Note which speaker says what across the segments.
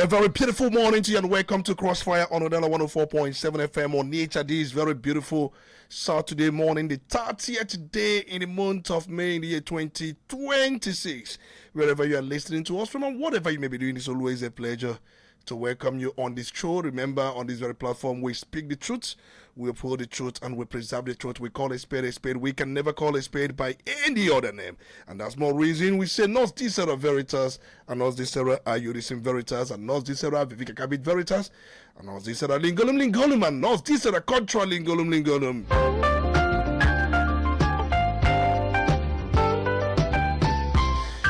Speaker 1: A very beautiful morning to you and welcome to Crossfire on Udala 104.7 FM Onitsha. This very beautiful Saturday morning, the 30th day in the month of May in the year 2026. Wherever you are listening to us from and whatever you may be doing, it's always a pleasure to welcome you on this show. Remember, on this very platform, we speak the truth, we uphold the truth, and we preserve the truth. We call a spade a spade. We can never call a spade by any other name. And that's more reason we say, Nos Dicera Veritas, and Nos Dicera Ayudisim Veritas, and Nos Dicera Vivica Cabit Veritas, and Nos Dicera Lingolum Lingolum, and Nos Dicera Contra Lingolum Lingolum.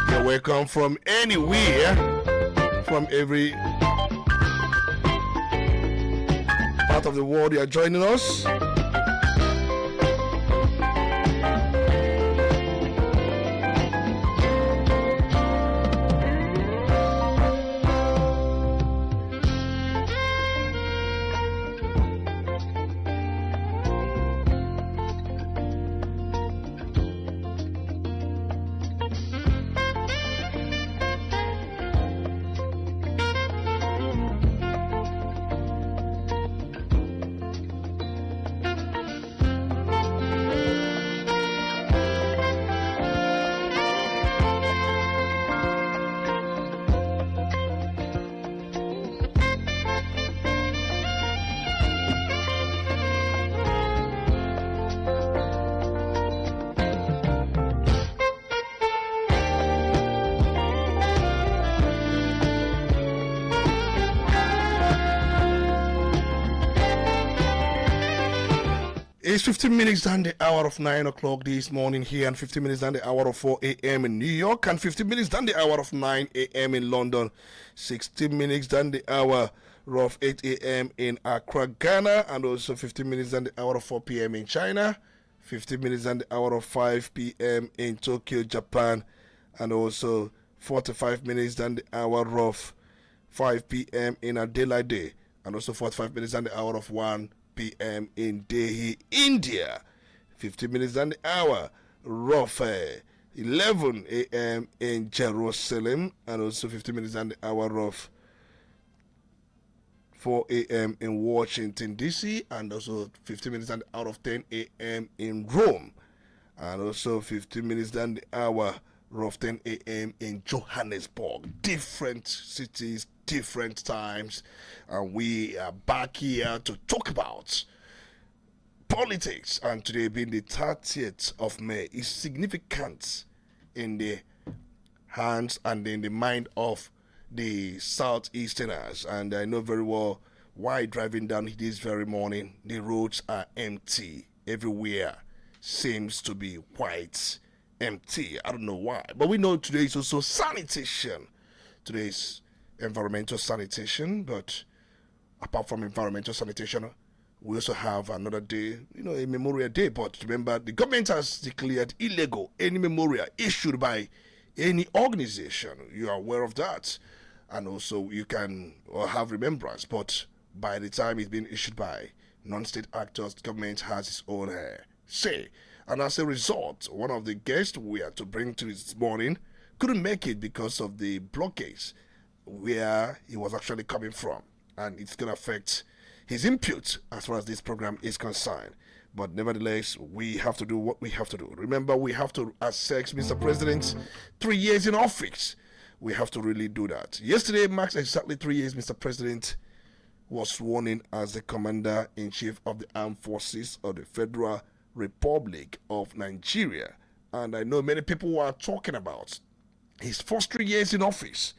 Speaker 1: You're welcome from anywhere, from every part of the world you are joining us. It's 15 minutes down the hour of 9 o'clock this morning here, and 15 minutes down the hour of 4 a.m. in New York, and 15 minutes down the hour of 9 a.m. in London, 16 minutes down the hour of 8 a.m. in Accra, Ghana, and also 15 minutes down the hour of 4 p.m. in China, 15 minutes down the hour of 5 p.m. in Tokyo, Japan, and also 45 minutes down the hour of 5 p.m. in Adelaide, and also 45 minutes down the hour of 1 p.m. in Delhi, India. 50 minutes down the hour, rough 11 a.m. in Jerusalem, and also 50 minutes down the hour of 4 a.m. in Washington, D.C., and also 50 minutes down the hour of 10 a.m. in Rome, and also 50 minutes down the hour of 10 a.m. in Johannesburg. Different cities, different times, and we are back here to talk about politics. And today being the 30th of May is significant in the hands and in the mind of the Southeasterners, and I know very well why driving down this very morning the roads are empty everywhere, seems to be quite empty. I don't know why, but we know today is also sanitation. Today's environmental sanitation, but apart from environmental sanitation, we also have another day, a Memorial Day. But remember, the government has declared illegal any memorial issued by any organization. You are aware of that, and also you can have remembrance, but by the time it's been issued by non-state actors, the government has its own say. And as a result, one of the guests we had to bring to this morning couldn't make it because of the blockades where he was actually coming from, and it's going to affect his input as far as this program is concerned. But nevertheless, we have to do what we have to do. Remember, we have to assess Mr. President's 3 years in office. We have to really do that. Yesterday marks exactly 3 years Mr. President was sworn in as the Commander-in-Chief of the Armed Forces of the Federal Republic of Nigeria. And I know many people are talking about his first 3 years in office.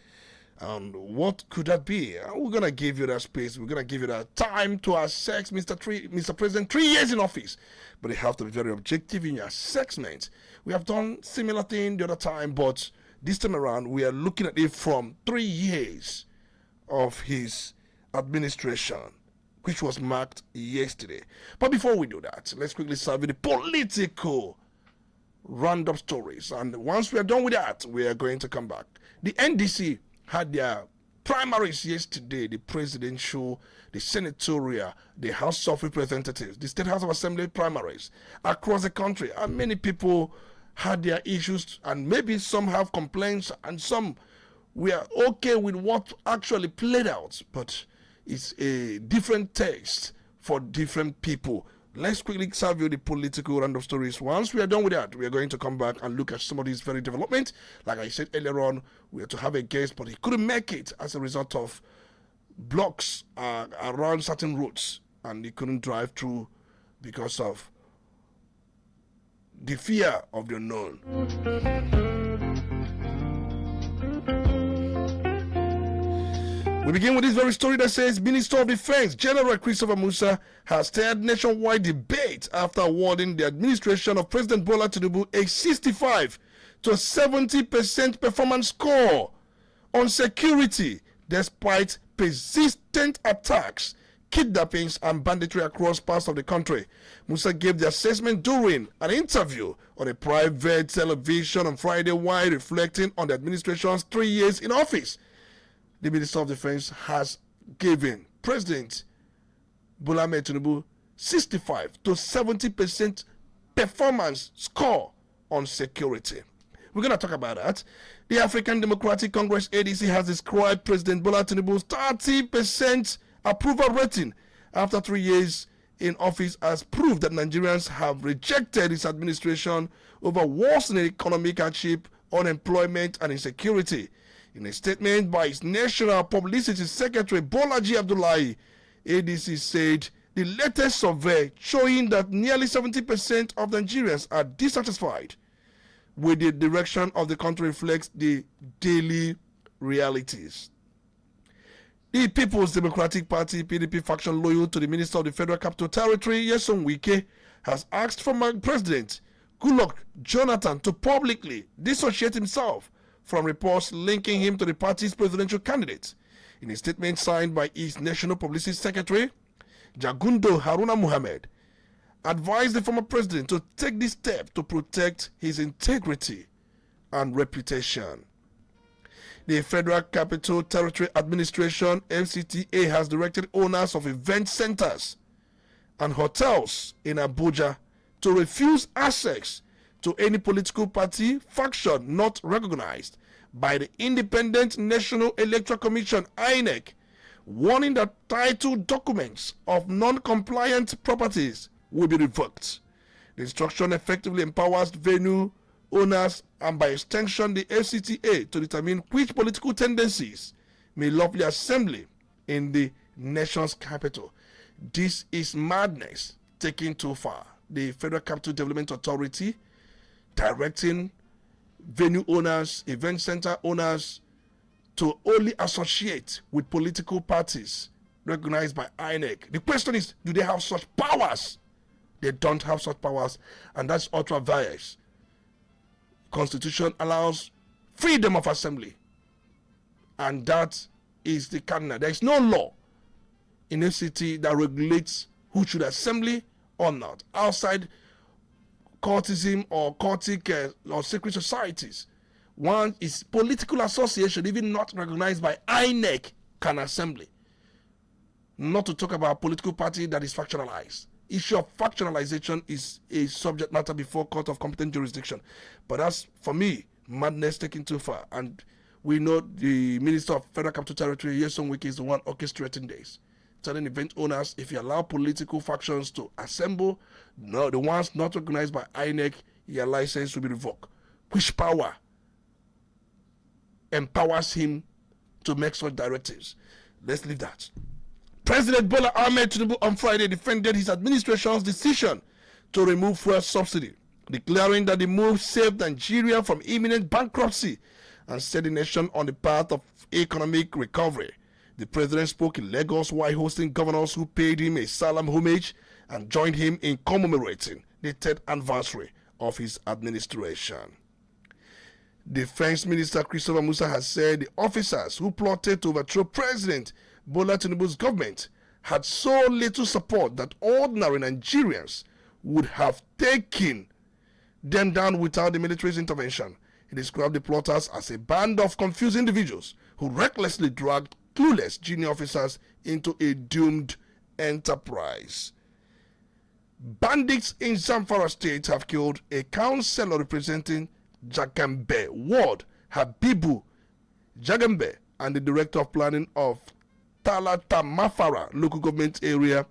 Speaker 1: And what could that be? We're going to give you that space. We're going to give you that time to assess Mr. President 3 years in office. But you have to be very objective in your assessment. We have done similar thing the other time, but this time around we are looking at it from 3 years of his administration, which was marked yesterday. But before we do that, let's quickly survey the political roundup stories. And once we are done with that, we are going to come back. The NDC had their primaries yesterday, the presidential, the senatorial, the House of Representatives, the State House of Assembly primaries across the country. And many people had their issues, and maybe some have complaints and some We are okay with what actually played out, but it's a different text for different people. Let's quickly serve you the political round of stories. Once we are done with that, we are going to come back and look at some of these very developments. Like I said earlier on, we had to have a guest, but he couldn't make it as a result of blocks around certain roads, and he couldn't drive through because of the fear of the unknown. We begin with this very story that says Minister of Defense General Christopher Musa has stirred nationwide debate after awarding the administration of President Bola Tinubu a 65 to 70% performance score on security despite persistent attacks, kidnappings and banditry across parts of the country. Musa gave the assessment during an interview on a private television on Friday while reflecting on the administration's 3 years in office. The Minister of Defense has given President Bola Tinubu 65 to 70% performance score on security. We're going to talk about that. The African Democratic Congress ADC has described President Bola Tinubu's 30% approval rating after 3 years in office as proof that Nigerians have rejected his administration over worsening economic hardship, unemployment, and insecurity. In a statement by its National Publicity Secretary Bolaji Abdullahi, ADC said the latest survey showing that nearly 70% of Nigerians are dissatisfied with the direction of the country reflects the daily realities. The People's Democratic Party (PDP) faction loyal to the Minister of the Federal Capital Territory, Nyesom Wike, has asked former President Goodluck Jonathan to publicly dissociate himself from reports linking him to the party's presidential candidate. In a statement signed by his National Publicity Secretary, Jagundo Haruna Muhammad advised the former president to take this step to protect his integrity and reputation. The Federal Capital Territory Administration (FCTA) has directed owners of event centers and hotels in Abuja to refuse access to any political party faction not recognized by the Independent National Electoral Commission (INEC), warning that title documents of non-compliant properties will be revoked. The instruction effectively empowers venue owners and by extension the FCTA to determine which political tendencies may lawfully assemble in the nation's capital. This is madness taken too far. The Federal Capital Development Authority directing venue owners, event center owners to only associate with political parties recognized by INEC. The question is, do they have such powers? They don't have such powers, and that's ultra vires. Constitution allows freedom of assembly, and that is the cardinal. There is no law in a city that regulates who should assemble or not. Outside courtism or cultic or secret societies, one is political association, even not recognized by INEC, can assemble. Not to talk about political party that is factionalized. Issue of factionalization is a subject matter before court of competent jurisdiction. But that's, for me, madness taken too far. And we know the Minister of Federal Capital Territory, Nyesom Wike, is the one orchestrating this. Telling event owners, if you allow political factions to assemble, no, the ones not recognized by INEC, your license will be revoked. Which power empowers him to make such directives? Let's leave that. President Bola Tinubu on Friday defended his administration's decision to remove fuel subsidy, declaring that the move saved Nigeria from imminent bankruptcy and set the nation on the path of economic recovery. The president spoke in Lagos while hosting governors who paid him a solemn homage and joined him in commemorating the 3rd anniversary of his administration. Defense Minister Christopher Musa has said the officers who plotted to overthrow President Bola Tinubu's government had so little support that ordinary Nigerians would have taken them down without the military's intervention. He described the plotters as a band of confused individuals who recklessly dragged clueless junior officers into a doomed enterprise. Bandits in Zamfara State have killed a councillor representing Jakambe Ward, Habibu Jagambe, and the Director of Planning of Talatamafara local government area,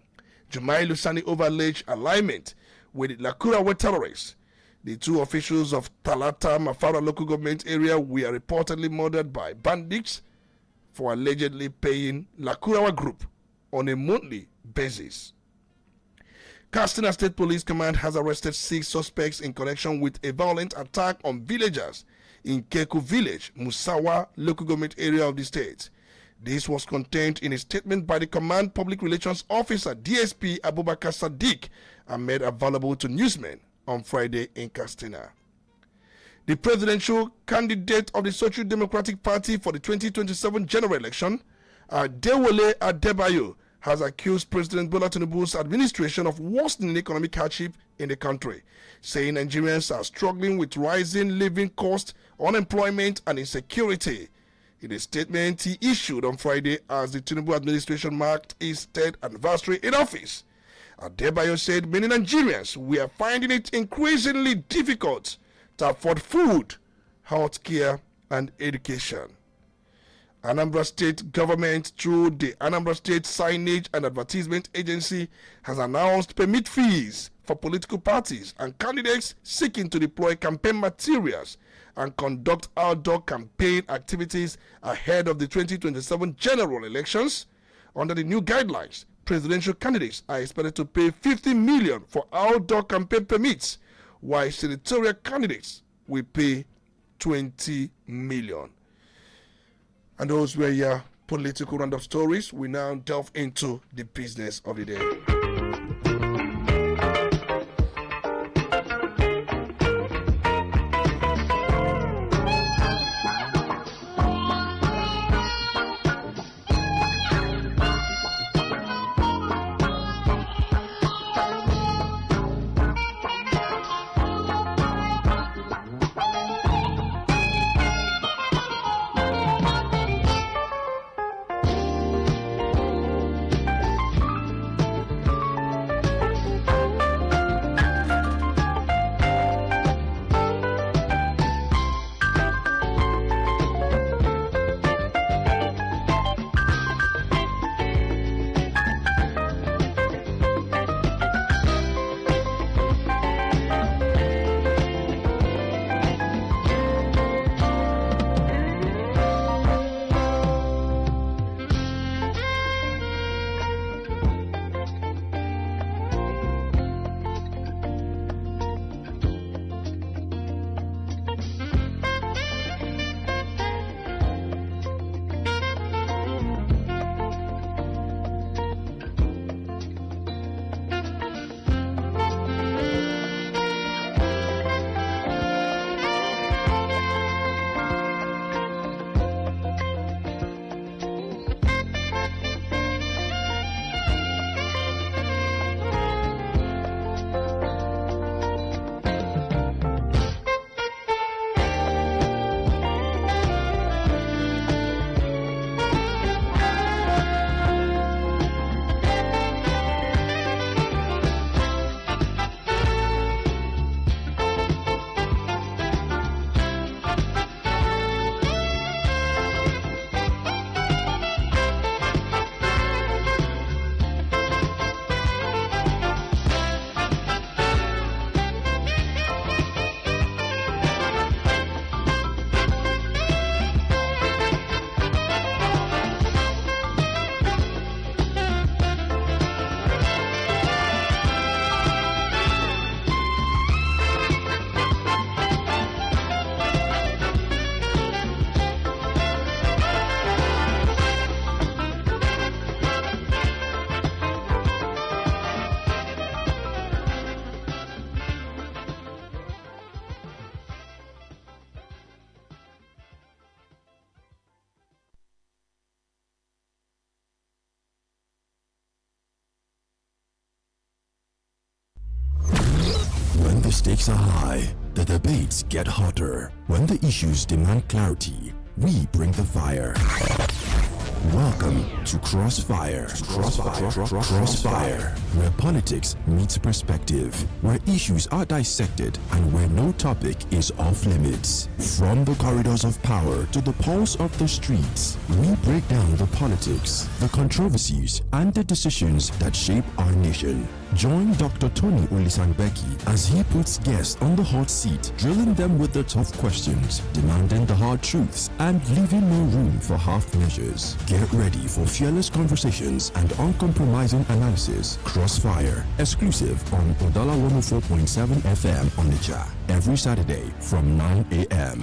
Speaker 1: Jumai Lusani, over alleged alignment with the Lakurawa terrorists. The two officials of Talatamafara local government area were reportedly murdered by bandits for allegedly paying Lakurawa group on a monthly basis. Katsina State Police Command has arrested 6 suspects in connection with a violent attack on villagers in Keku Village, Musawa local government area of the state. This was contained in a statement by the Command Public Relations Officer DSP Abubakar Sadiq and made available to newsmen on Friday in Katsina. The presidential candidate of the Social Democratic Party for the 2027 general election, Adewale Adebayo, has accused President Bola Tinubu's administration of worsening economic hardship in the country, saying Nigerians are struggling with rising living costs, unemployment, and insecurity. In a statement he issued on Friday as the Tinubu administration marked its 3rd anniversary in office, Adebayo said many Nigerians were finding it increasingly difficult to afford food, health care, and education. Anambra State government, through the Anambra State Signage and Advertisement Agency, has announced permit fees for political parties and candidates seeking to deploy campaign materials and conduct outdoor campaign activities ahead of the 2027 general elections. Under the new guidelines, presidential candidates are expected to pay 50 million for outdoor campaign permits, while senatorial candidates will pay 20 million. And those were your political roundup stories. We now delve into the business of the day.
Speaker 2: The stakes are high, the debates get hotter. When the issues demand clarity, we bring the fire. Welcome to Crossfire. Crossfire, where politics meets perspective, where issues are dissected, and where no topic is off limits. From the corridors of power to the pulse of the streets, we break down the politics, the controversies, and the decisions that shape our nation. Join Dr. Tony Olisanbeki as he puts guests on the hot seat, drilling them with the tough questions, demanding the hard truths, and leaving no room for half measures. Get ready for fearless conversations and uncompromising analysis. Crossfire, exclusive on Udala 104.7 FM Onitsha, every Saturday from 9 a.m.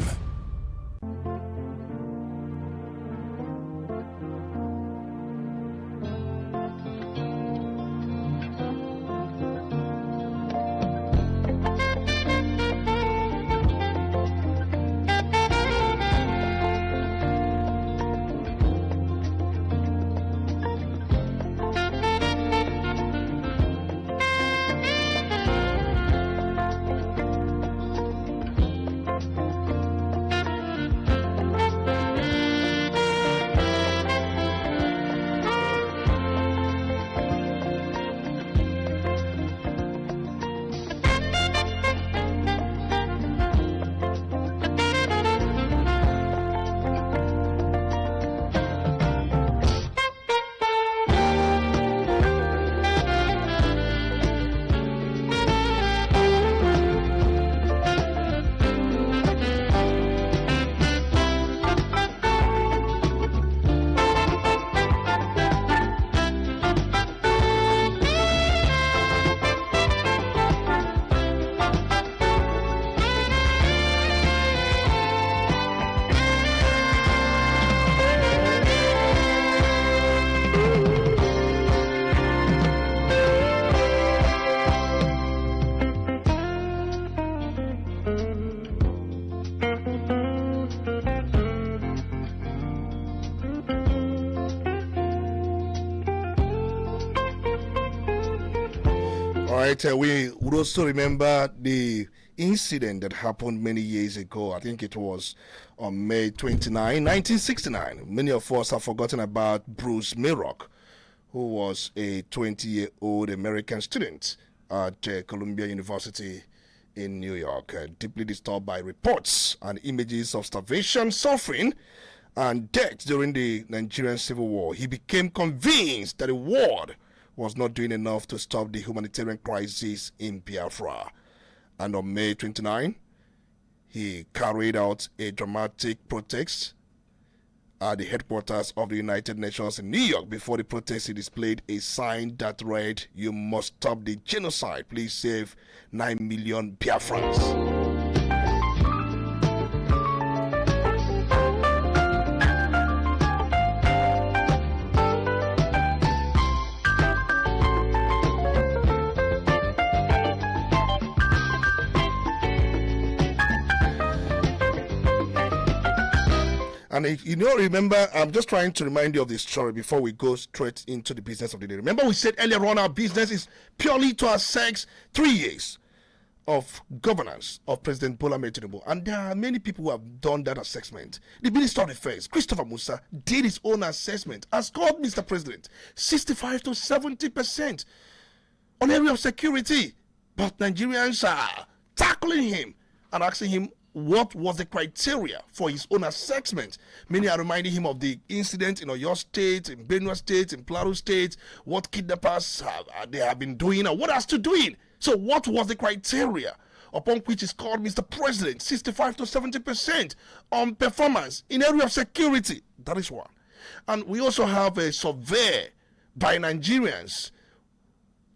Speaker 1: We would also remember the incident that happened many years ago. I think it was on May 29, 1969. Many of us have forgotten about Bruce Mayrock, who was a 20-year-old American student at Columbia University in New York, deeply disturbed by reports and images of starvation, suffering, and death during the Nigerian Civil War. He became convinced that the world was not doing enough to stop the humanitarian crisis in Biafra. And on May 29, he carried out a dramatic protest at the headquarters of the United Nations in New York. Before the protest, he displayed a sign that read, "You must stop the genocide. Please save 9 million Biafrans." And if you don't remember, I'm just trying to remind you of this story before we go straight into the business of the day. Remember, we said earlier on, our business is purely to assess 3 years of governance of President Bola Ahmed Tinubu. And there are many people who have done that assessment. The Minister of Defense, Christopher Musa, did his own assessment and scored Mr. President 65 to 70% on area of security. But Nigerians are tackling him and asking him what was the criteria for his own assessment. Many are reminding him of the incident in Oyo State, in Benue State, in Plateau State, what kidnappers they have been doing and what are still doing. So what was the criteria upon which is called Mr. President 65 to 70% on performance in area of security? That is one. And we also have a survey by Nigerians,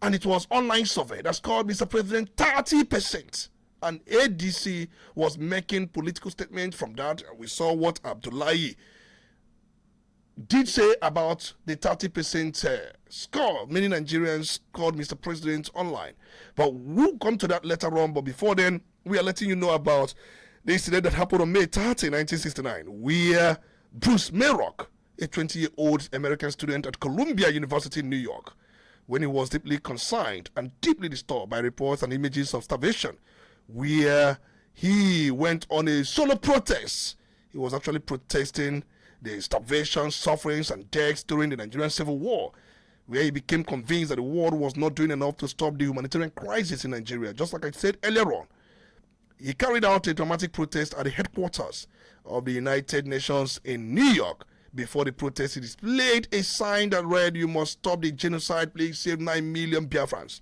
Speaker 1: and it was online survey that's called Mr. President 30%. And ADC was making political statements from that. We saw what Abdullahi did say about the 30% score. Many Nigerians called Mr. President online. But we'll come to that later on. But before then, we are letting you know about the incident that happened on May 30, 1969, where Bruce Mayrock, a 20-year-old American student at Columbia University in New York, when he was deeply concerned and deeply disturbed by reports and images of starvation, where he went on a solo protest. He was actually protesting the starvation, sufferings, and deaths during the Nigerian Civil War, where he became convinced that the world was not doing enough to stop the humanitarian crisis in Nigeria. Just like I said earlier on, he carried out a dramatic protest at the headquarters of the United Nations in New York. Before the protest, he displayed a sign that read, "You must stop the genocide, please save 9 million Biafrans."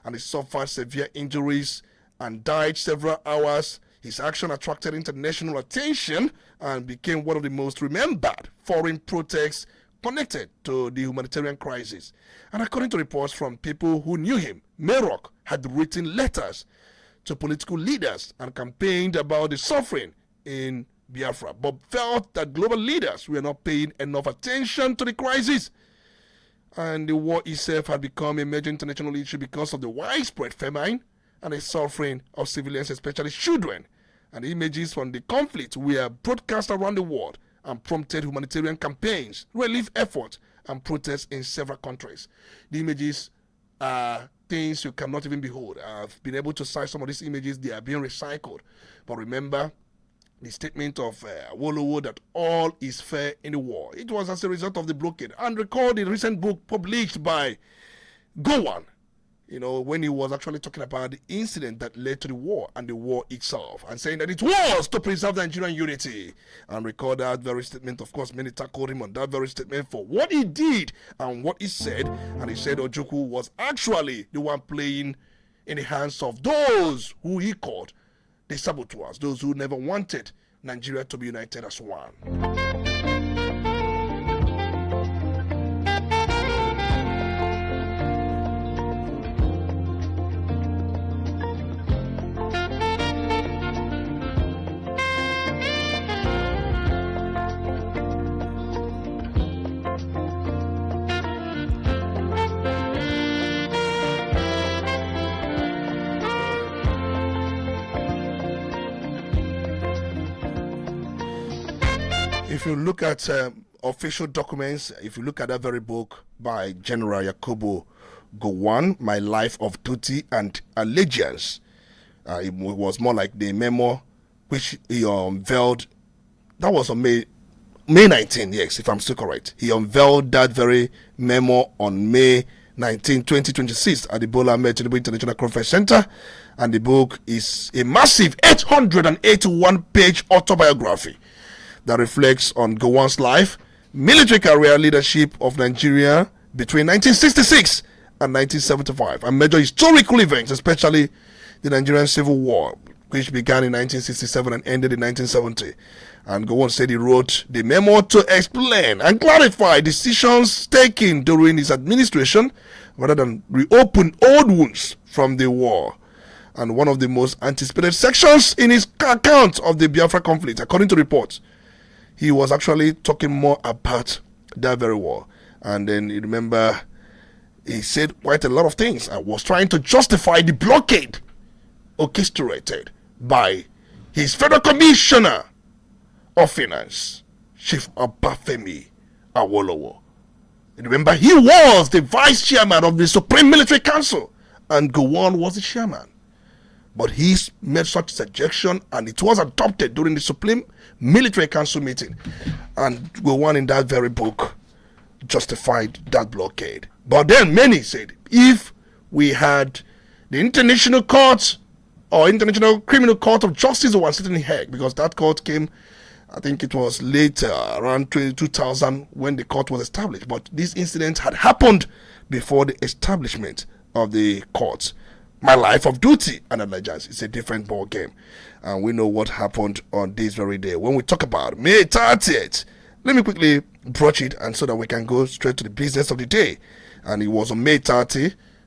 Speaker 1: And he suffered severe injuries and died several hours. His action attracted international attention and became one of the most remembered foreign protests connected to the humanitarian crisis. And according to reports from people who knew him, Merok had written letters to political leaders and campaigned about the suffering in Biafra, but felt that global leaders were not paying enough attention to the crisis. And the war itself had become a major international issue because of the widespread famine and the suffering of civilians, especially children. And the images from the conflict were broadcast around the world and prompted humanitarian campaigns, relief efforts, and protests in several countries. The images are things you cannot even behold. I've been able to cite some of these images. They are being recycled. But remember the statement of Awolowo that all is fair in the war. It was as a result of the blockade. And recall the recent book published by Gowon, when he was actually talking about the incident that led to the war and the war itself, and saying that it was to preserve Nigerian unity. And recall that very statement. Of course, many tackled him on that very statement for what he did and what he said. And he said Ojukwu was actually the one playing in the hands of those who he called the saboteurs, those who never wanted Nigeria to be united as one. If you look at official documents, if you look at that very book by General Yakubu Gowon, My Life of Duty and Allegiance, it was more like the memo which he unveiled. That was on May 19, yes, if I'm still correct. He unveiled that very memo on May 19, 2026 at the Bola Ahmed Tinubu International Conference Center. And the book is a massive 881-page autobiography that reflects on Gowon's life, military career, leadership of Nigeria between 1966 and 1975, and major historical events, especially the Nigerian Civil War, which began in 1967 and ended in 1970. And Gowon said he wrote the memo to explain and clarify decisions taken during his administration rather than reopen old wounds from the war. And one of the most anticipated sections in his account of the Biafra conflict, according to reports, he was actually talking more about that very war. And then you remember he said quite a lot of things and was trying to justify the blockade orchestrated by his federal commissioner of finance, Chief Obafemi Awolowo. Remember, he was the vice chairman of the Supreme Military Council and Gowon was the chairman. But he made such suggestion and it was adopted during the Supreme Military Council meeting. And Gowon in that very book justified that blockade. But then many said, if we had the International Court or International Criminal Court of Justice that was sitting in Hague, because that court came, I think it was later, around 2000 when the court was established. But this incident had happened before the establishment of the court. My Life of Duty and Allegiance is a different ball game. And we know what happened on this very day. When we talk about May 30th, let me quickly broach it and so that we can go straight to the business of the day. And it was on May 30,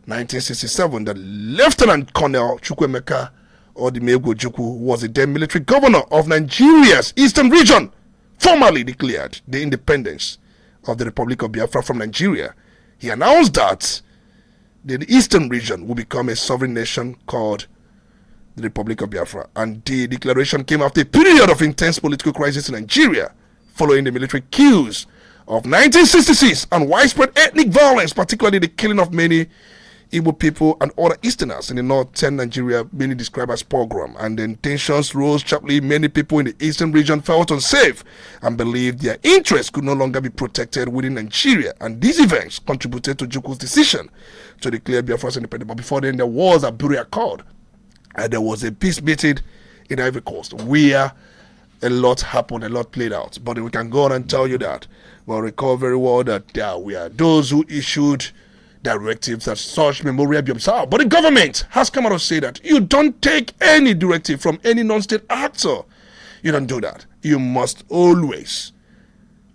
Speaker 1: 1967, that Lieutenant Colonel Chukwuemeka Odimegwu Ojukwu was the then military governor of Nigeria's eastern region, formally declared the independence of the Republic of Biafra from Nigeria. He announced that the eastern region will become a sovereign nation called the Republic of Biafra. And the declaration came after a period of intense political crisis in Nigeria, following the military coups of 1966 and widespread ethnic violence, particularly the killing of many Igbo people and other Easterners in the northern Nigeria, mainly described as pogrom, and then tensions rose sharply. Many people in the eastern region felt unsafe and believed their interests could no longer be protected within Nigeria, and these events contributed to Ojukwu's decision to declare Biafra's independence. But before then, there was a Aburi Accord, and there was a peace meeting in Ivory Coast where a lot happened, a lot played out. But we can go on and tell you that we'll recall very well that there were those who issued directives that such memorial be observed. But the government has come out to say that you don't take any directive from any non-state actor. You don't do that. You must always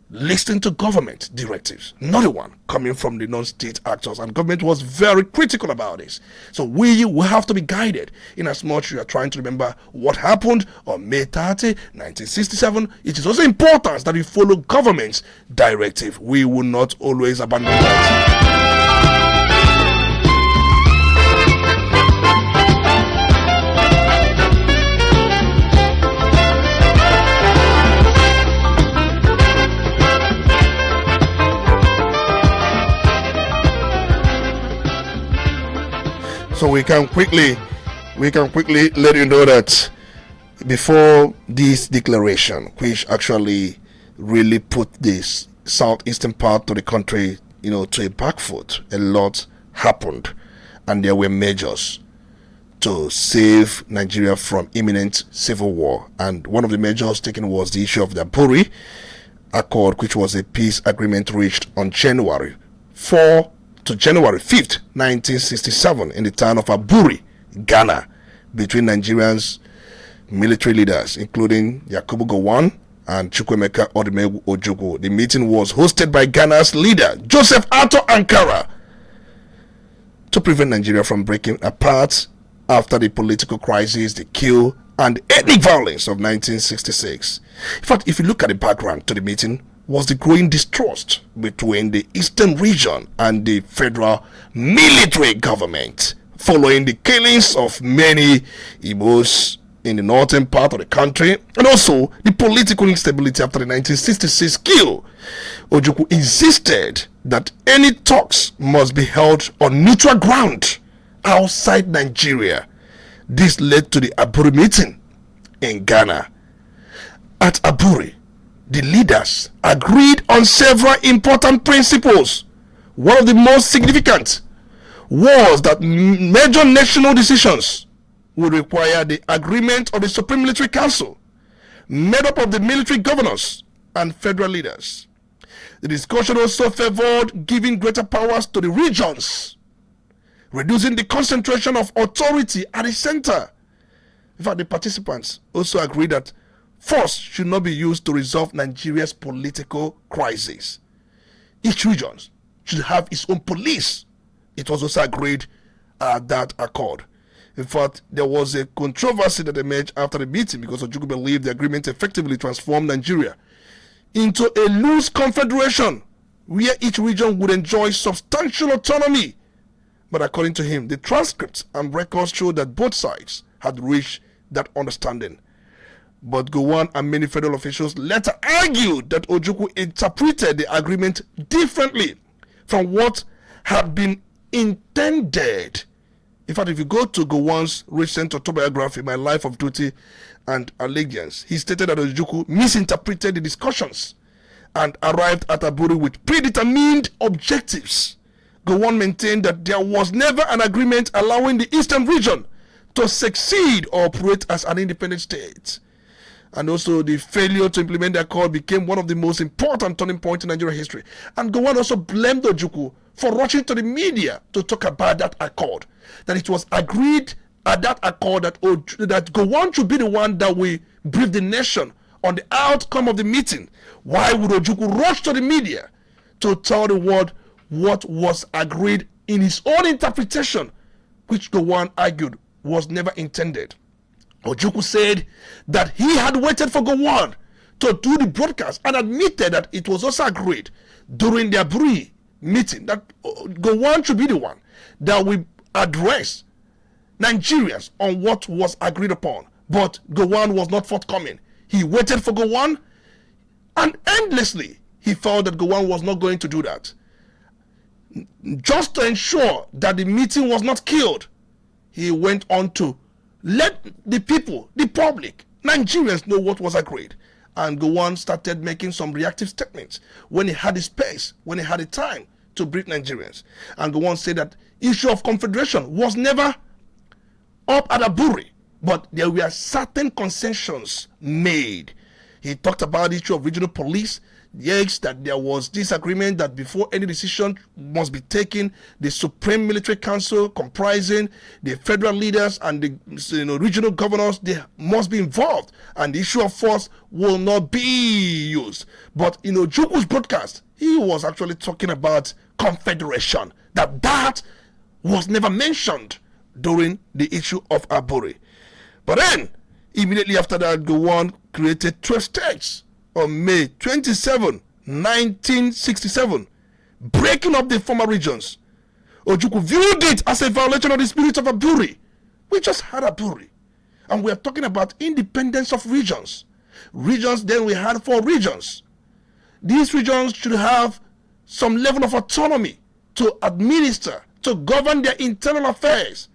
Speaker 1: listen to government directives, not the one coming from the non-state actors. And government was very critical about this. So we will have to be guided in as much you are trying to remember what happened on May 30, 1967. It is also important that we follow government's directive. We will not always abandon that. So we can quickly let you know that before this declaration, which actually really put this southeastern part of the country, to a back foot, a lot happened, and there were measures to save Nigeria from imminent civil war. And one of the measures taken was the issue of the Aburi Accord, which was a peace agreement reached on January 4 to January 5th, 1967, in the town of Aburi, Ghana, between Nigerians military leaders, including Yakubu Gowon and Chukwemeka Odumegwu Ojukwu. The meeting was hosted by Ghana's leader, Joseph Ato Ankara, to prevent Nigeria from breaking apart after the political crisis, the coup, and ethnic violence of 1966. In fact, if you look at the background to the meeting, was the growing distrust between the eastern region and the federal military government following the killings of many Igbos in the northern part of the country, and also the political instability after the 1966 coup. Ojukwu insisted that any talks must be held on neutral ground outside Nigeria. This led to the Aburi meeting in Ghana. At Aburi, the leaders agreed on several important principles. One of the most significant was that major national decisions would require the agreement of the Supreme Military Council, made up of the military governors and federal leaders. The discussion also favored giving greater powers to the regions, reducing the concentration of authority at the center. In fact, the participants also agreed that force should not be used to resolve Nigeria's political crisis. Each region should have its own police. It was also agreed at that accord. In fact, there was a controversy that emerged after the meeting because Ojukwu believed the agreement effectively transformed Nigeria into a loose confederation where each region would enjoy substantial autonomy. But according to him, the transcripts and records showed that both sides had reached that understanding. But Gowon and many federal officials later argued that Ojukwu interpreted the agreement differently from what had been intended. In fact, if you go to Gowon's recent autobiography, My Life of Duty and Allegiance, he stated that Ojukwu misinterpreted the discussions and arrived at Aburi with predetermined objectives. Gowon maintained that there was never an agreement allowing the eastern region to succeed or operate as an independent state. And also, the failure to implement the accord became one of the most important turning points in Nigerian history. And Gowon also blamed Ojukwu for rushing to the media to talk about that accord. That it was agreed at that accord that Gowon should be the one that will brief the nation on the outcome of the meeting. Why would Ojukwu rush to the media to tell the world what was agreed in his own interpretation, which Gowon argued was never intended? Ojukwu said that he had waited for Gowon to do the broadcast and admitted that it was also agreed during the Aburi meeting that Gowon should be the one that will address Nigerians on what was agreed upon. But Gowon was not forthcoming. He waited for Gowon, and endlessly he felt that Gowon was not going to do that. just to ensure that the meeting was not killed, he went on to let the people, the public, Nigerians know what was agreed. And Gowon started making some reactive statements when he had the space, when he had the time to brief Nigerians. And Gowon said that issue of confederation was never up at Aburi, but there were certain concessions made. He talked about the issue of regional police. Yes, that there was disagreement that before any decision must be taken, the Supreme Military Council, comprising the federal leaders and the regional governors, they must be involved, and the issue of force will not be used. But Juku's broadcast, he was actually talking about confederation, that was never mentioned during the issue of Aburi. But then, immediately after that, Gowon created 12 states on May 27, 1967, breaking up the former regions. Ojukwu viewed it as a violation of the spirit of Aburi. We just had Aburi, and we are talking about independence of regions. Then we had 4 regions. These regions should have some level of autonomy to administer, to govern their internal affairs,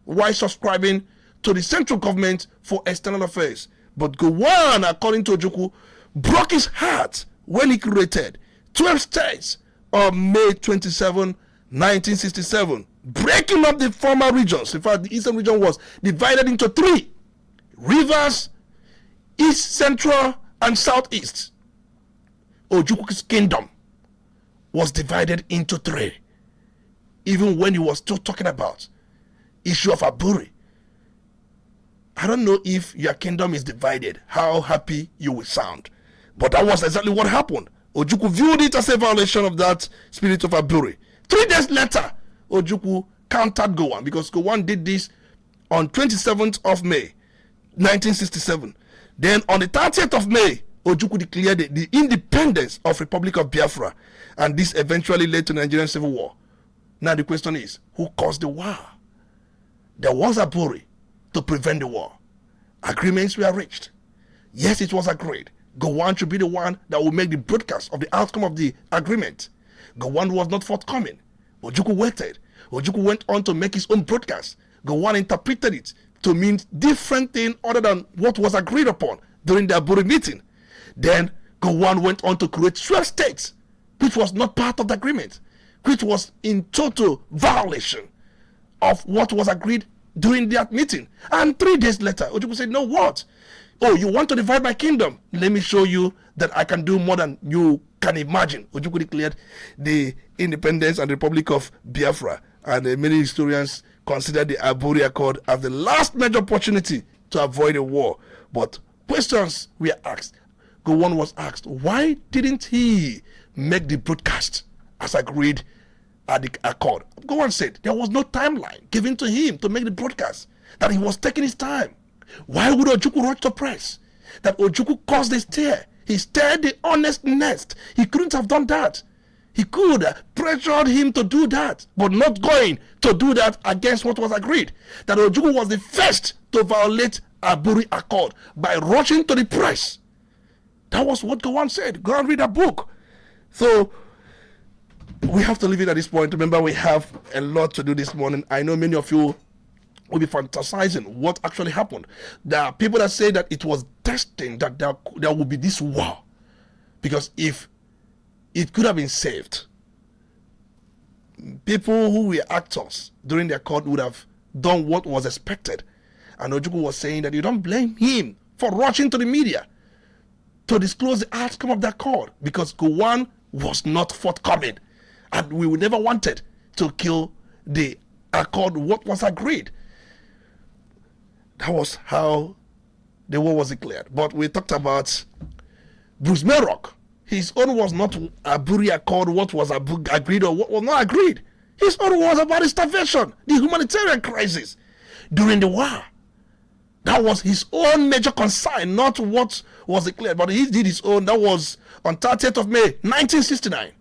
Speaker 1: while subscribing to the central government for external affairs. But Gowon, according to Ojukwu, broke his heart when he created 12 states on May 27, 1967, breaking up the former regions. In fact, the eastern region was divided into 3: Rivers, East Central, and Southeast. Ojukwu's kingdom was divided into 3, even when he was still talking about issue of Aburi. I don't know if your kingdom is divided, how happy you will sound. But that was exactly what happened. Ojukwu viewed it as a violation of that spirit of Aburi. 3 days later, Ojukwu countered Gowon, because Gowon did this on 27th of May, 1967. Then on the 30th of May, Ojukwu declared the independence of Republic of Biafra, and this eventually led to Nigerian Civil War. Now the question is, who caused the war? There was Aburi to prevent the war. Agreements were reached. Yes, it was agreed. Gowon should be the one that will make the broadcast of the outcome of the agreement. Gowon was not forthcoming. Ojukwu waited. Ojukwu went on to make his own broadcast. Gowon interpreted it to mean different thing other than what was agreed upon during the Aburi meeting. Then Gowon went on to create 12 states, which was not part of the agreement, which was in total violation of what was agreed during that meeting. And 3 days later, Ojukwu said, "No, what? Oh, you want to divide my kingdom? Let me show you that I can do more than you can imagine." Ojukwu declared the independence and Republic of Biafra, and many historians consider the Aburi Accord as the last major opportunity to avoid a war. But questions were asked. Gowon was asked, why didn't he make the broadcast as agreed at the accord? Gowon said there was no timeline given to him to make the broadcast, that he was taking his time. Why would Ojukwu rush to press? That Ojukwu caused a stir. He stirred the honest nest. He couldn't have done that. He could have pressured him to do that, but not going to do that against what was agreed. That Ojukwu was the first to violate Aburi Accord by rushing to the press. That was what Gowon said. Go and read a book. So we have to leave it at this point. Remember, we have a lot to do this morning. I know many of you will be fantasizing what actually happened. There are people that say that it was destined that there will be this war, because if it could have been saved, people who were actors during the accord would have done what was expected. And Ojukwu was saying that you don't blame him for rushing to the media to disclose the outcome of the accord, because Gowon was not forthcoming, and we never wanted to kill the accord, what was agreed. That was how the war was declared. But we talked about Bruce Merrock. His own was not Aburi Accord, what was agreed or what was not agreed. His own was about the starvation, the humanitarian crisis during the war. That was his own major concern, not what was declared. But he did his own. That was on 30th of May, 1969.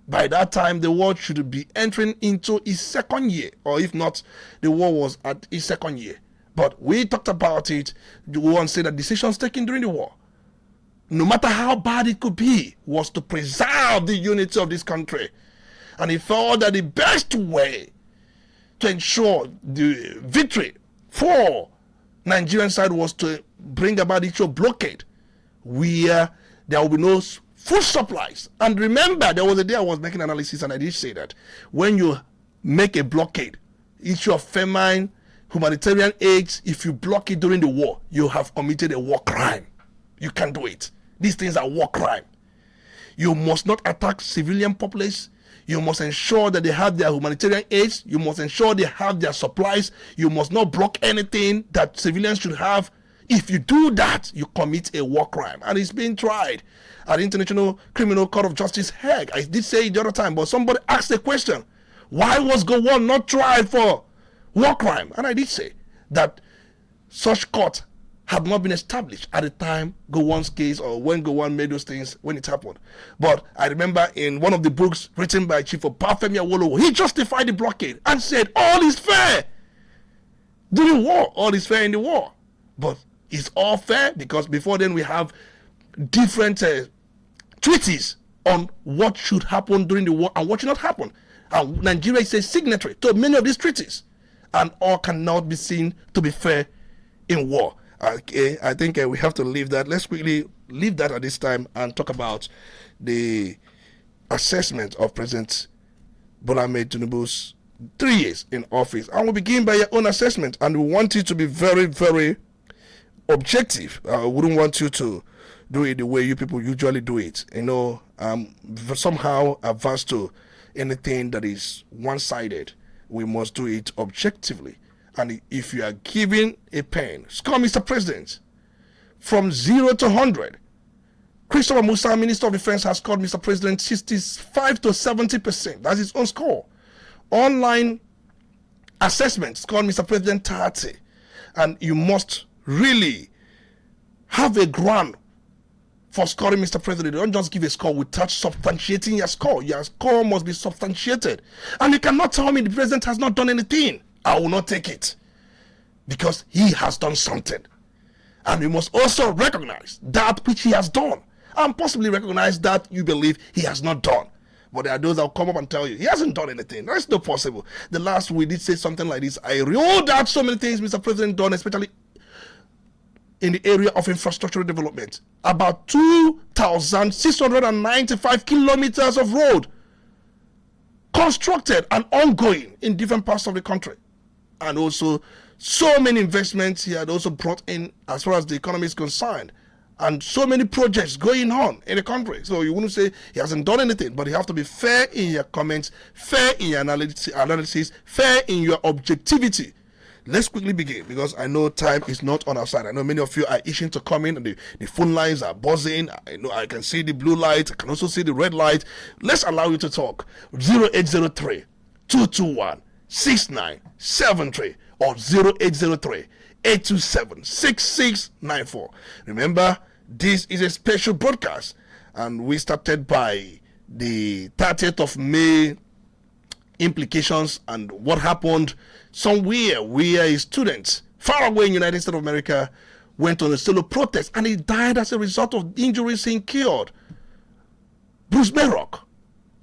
Speaker 1: By that time, the war should be entering into its 2nd year, or if not, the war was at its 2nd year. But we talked about it. We want to say that decisions taken during the war, no matter how bad it could be, was to preserve the unity of this country. And he felt that the best way to ensure the victory for Nigerian side was to bring about the issue of blockade, where there will be no food supplies. And remember, there was a day I was making analysis and I did say that when you make a blockade, issue of famine, humanitarian aid, if you block it during the war, you have committed a war crime. You can't do it. These things are war crime. You must not attack civilian populace. You must ensure that they have their humanitarian aid. You must ensure they have their supplies. You must not block anything that civilians should have. If you do that, you commit a war crime. And it's being tried at the International Criminal Court of Justice, Hague. I did say it the other time, but somebody asked a question. Why was Gowon not tried for war crime? And I did say that such court had not been established at the time Gowon's case, or when Gowon made those things, when it happened. But I remember in one of the books written by Chief Obafemi Awolowo, he justified the blockade and said all is fair during war, all is fair in the war. But it's all fair because before then we have different treaties on what should happen during the war and what should not happen. And Nigeria is a signatory to many of these treaties, and all cannot be seen to be fair in war. Okay, I think we have to leave that. Let's quickly leave that at this time and talk about the assessment of President Bola Ahmed Tinubu's 3 years in office. And we'll begin by your own assessment, and we want you to be very, very objective. I wouldn't want you to do it the way you people usually do it. You know, somehow averse to anything that is one-sided. We must do it objectively. And if you are given a pen, score Mr. President from 0 to 100. Christopher Musa, Minister of Defense, has scored Mr. President 65 to 70%. That's his own score. Online assessment scored Mr. President 30. And you must really have a ground for scoring Mr. President. Don't just give a score without substantiating your score. Your score must be substantiated. And you cannot tell me the president has not done anything. I will not take it, because he has done something. And we must also recognize that which he has done, and possibly recognize that you believe he has not done. But there are those that will come up and tell you he hasn't done anything. That's not possible. The last we did say something like this. I rolled out so many things Mr. President done, especially in the area of infrastructural development. About 2,695 kilometers of road constructed and ongoing in different parts of the country. And also so many investments he had also brought in as far as the economy is concerned. And so many projects going on in the country. So you wouldn't say he hasn't done anything, but you have to be fair in your comments, fair in your analysis, fair in your objectivity. Let's quickly begin, because I know time is not on our side. I know many of you are itching to come in, and the phone lines are buzzing. I know I can see the blue light. I can also see the red light. Let's allow you to talk. 0803 221 6973 or 0803 827 6694. Remember, this is a special broadcast, and we started by the 30th of May implications and what happened somewhere where a student far away in the United States of America went on a solo protest and he died as a result of injuries he incurred. Bruce Merrock,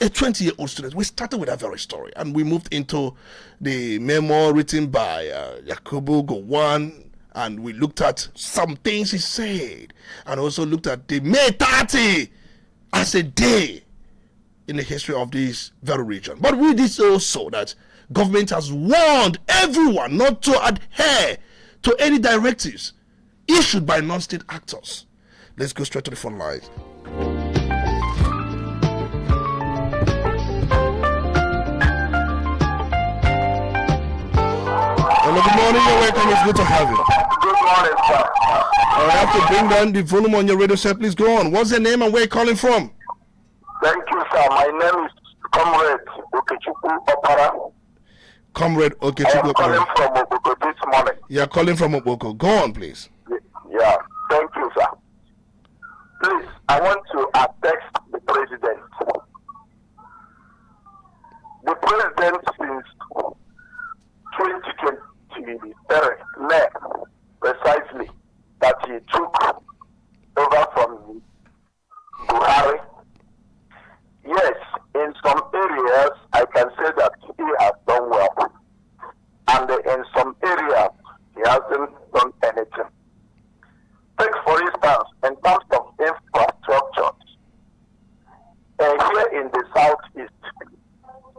Speaker 1: a 20-year-old student. We started with that very story, and we moved into the memo written by Yakubu Gowon, and we looked at some things he said, and also looked at the May 30 as a day in the history of this very region. But we did also that government has warned everyone not to adhere to any directives issued by non-state actors. Let's go straight to the phone lines. Hello, good morning, you're welcome. It's good to have you.
Speaker 3: Good morning, sir.
Speaker 1: I have to bring down the volume on your radio set. Please go on. What's your name and where you're calling from?
Speaker 3: Thank you, sir. My name is Comrade Okechukwu Opara.
Speaker 1: Comrade Okechukwu
Speaker 3: Opara. I am
Speaker 1: Opara.
Speaker 3: calling from Oboko this morning.
Speaker 1: You're calling from Oboko. Go on, please.
Speaker 3: Yeah, thank you, sir. Please, I want to attest the president. The president since 2023 May, precisely, that he took over from Buhari. Yes, in some areas, hasn't done anything. Take for instance, in terms of infrastructure, here in the southeast,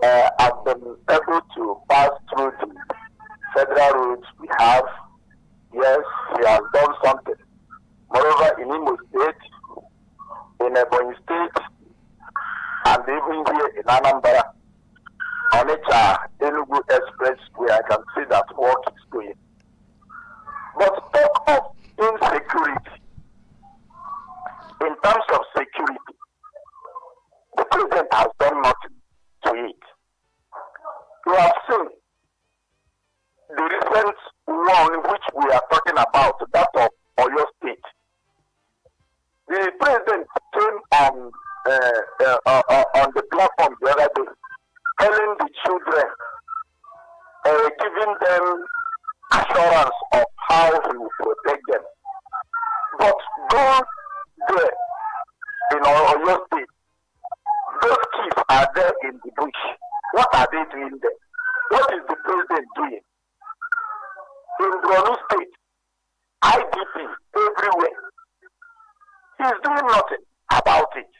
Speaker 3: I've been able to pass through the federal routes we have. Yes, he has done something. Moreover, in Imo State, in Ebonyi State, and even here in Anambra, Onitsha, Enugu Express, where I can see that work is going. But talk of insecurity. In terms of security, the president has done nothing to it. You have seen the recent one which we are talking about, that of Oyo State. The president came on the platform the other day, telling the children, giving them assurance of how he will protect them. But go there in Oyo State, those kids are there in the bush. What are they doing there? What is the president doing? In Borno State, IDP everywhere. He is doing nothing about it.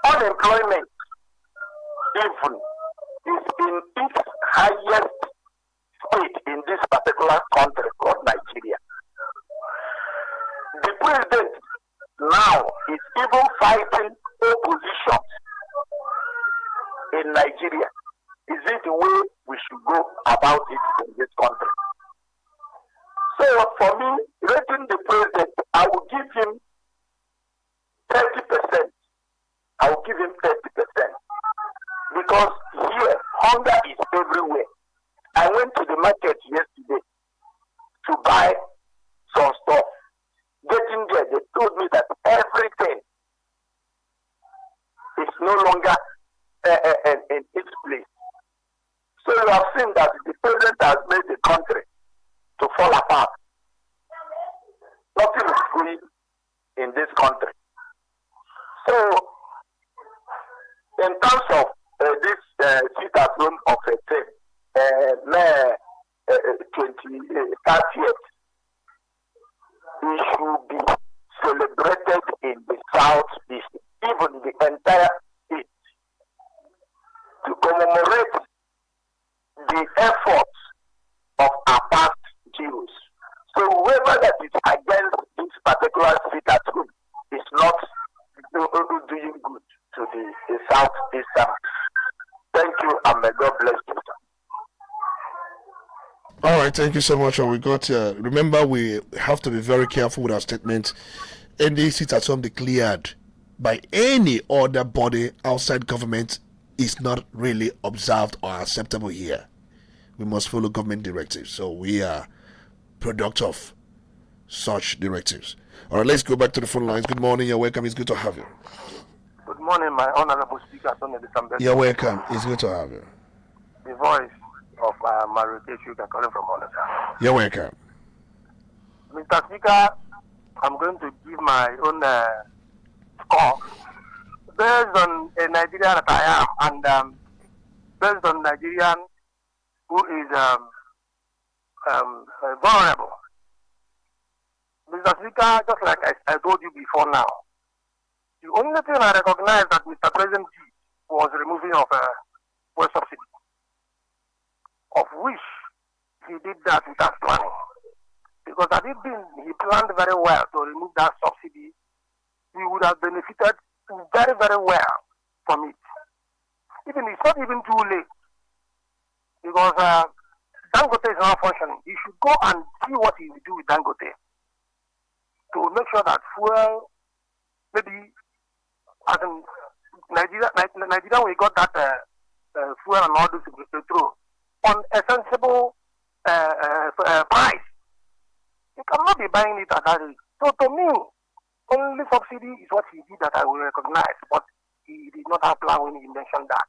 Speaker 3: Unemployment even is in its highest state in this particular country called Nigeria. The president now is even fighting opposition in Nigeria. Is it the way we should go about it in this country? So for me, rating the president, I will give him 30%. I will give him 30%. Because here, hunger is everywhere. I went to the market yesterday to buy some stuff. Getting there, they told me that everything is no longer in its place. So you have seen that the president has made the country to fall apart. Nothing is going in this country. So, in terms of this sit at home of May 30th, it should be celebrated in the southeast, even the entire state, to commemorate the efforts of our past Jews. So whoever that is against this particular sit at home is not doing good to the southeastern. Thank you, and may God bless you.
Speaker 1: All right, thank you so much. And we got remember, we have to be very careful with our statements. Any sit at home declared by any other body outside government is not really observed or acceptable here. We must follow government directives. So we are product of such directives. All right, let's go back to the phone lines. Good morning. You're welcome. It's good to have you.
Speaker 4: Good morning, my honorable speaker.
Speaker 1: You're welcome. It's good to have you.
Speaker 4: The voice of Maruke Shuka calling from Onitsha.
Speaker 1: You're welcome.
Speaker 4: Mr. Speaker, I'm going to give my own score based on a Nigerian that I am, and based on Nigerian who is vulnerable. Mr. Speaker, just like I told you before now, the only thing I recognize that Mr. President did was removing of fuel subsidy, of which he did that without planning. Because had it been, he planned very well to remove that subsidy, we would have benefited very, very well from it. Even it's not even too late, because Dangote is not functioning. You should go and see what he will do with Dangote to make sure that fuel, maybe as in Nigeria, we got that fuel and all this petrol on a sensible price. You cannot be buying it at that rate. So to me, only subsidy is what he did that I will recognize, but he did not have plan when he mentioned that.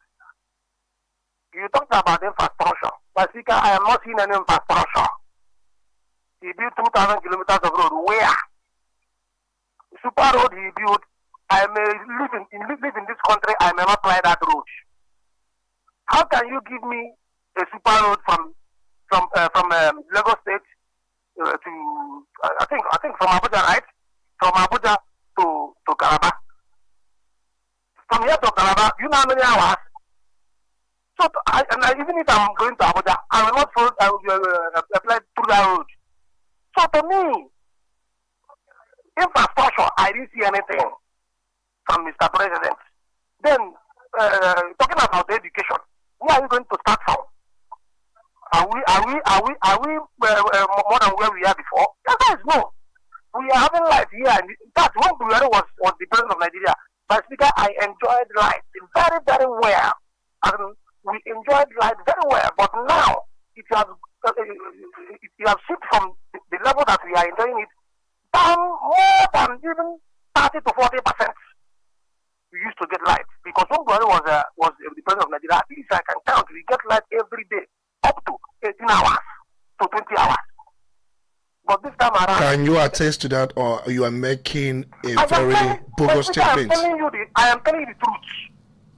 Speaker 4: You talked about infrastructure. But Speaker, I am not seeing any infrastructure. He built 2,000 kilometers of road. Where? Super road he built. I may live in this country. I may not fly that road. How can you give me a super road from Lagos State to I think from Abuja, right? From Abuja to Calabar. From here to Calabar, you know how many hours? So even if I'm going to Abuja, I will not follow, I will apply through that road. So to me, infrastructure, I didn't see anything from Mr. President. Then talking about education, where are we going to start from? Are we more than where we are before? The answer is no. We are having life here. In fact, when Buhari was the president of Nigeria, my speaker, I enjoyed life very, very well. We enjoyed life very well. But now, it has shifted from the level that we are enjoying it down more than even 30 to 40%. We used to get light because when Buhari was the president of Nigeria, at least I can count, we get light every day up to 18 hours to 20 hours. But this time around,
Speaker 1: can you attest to that, or you are making a very bogus statement?
Speaker 4: I am telling you the truth.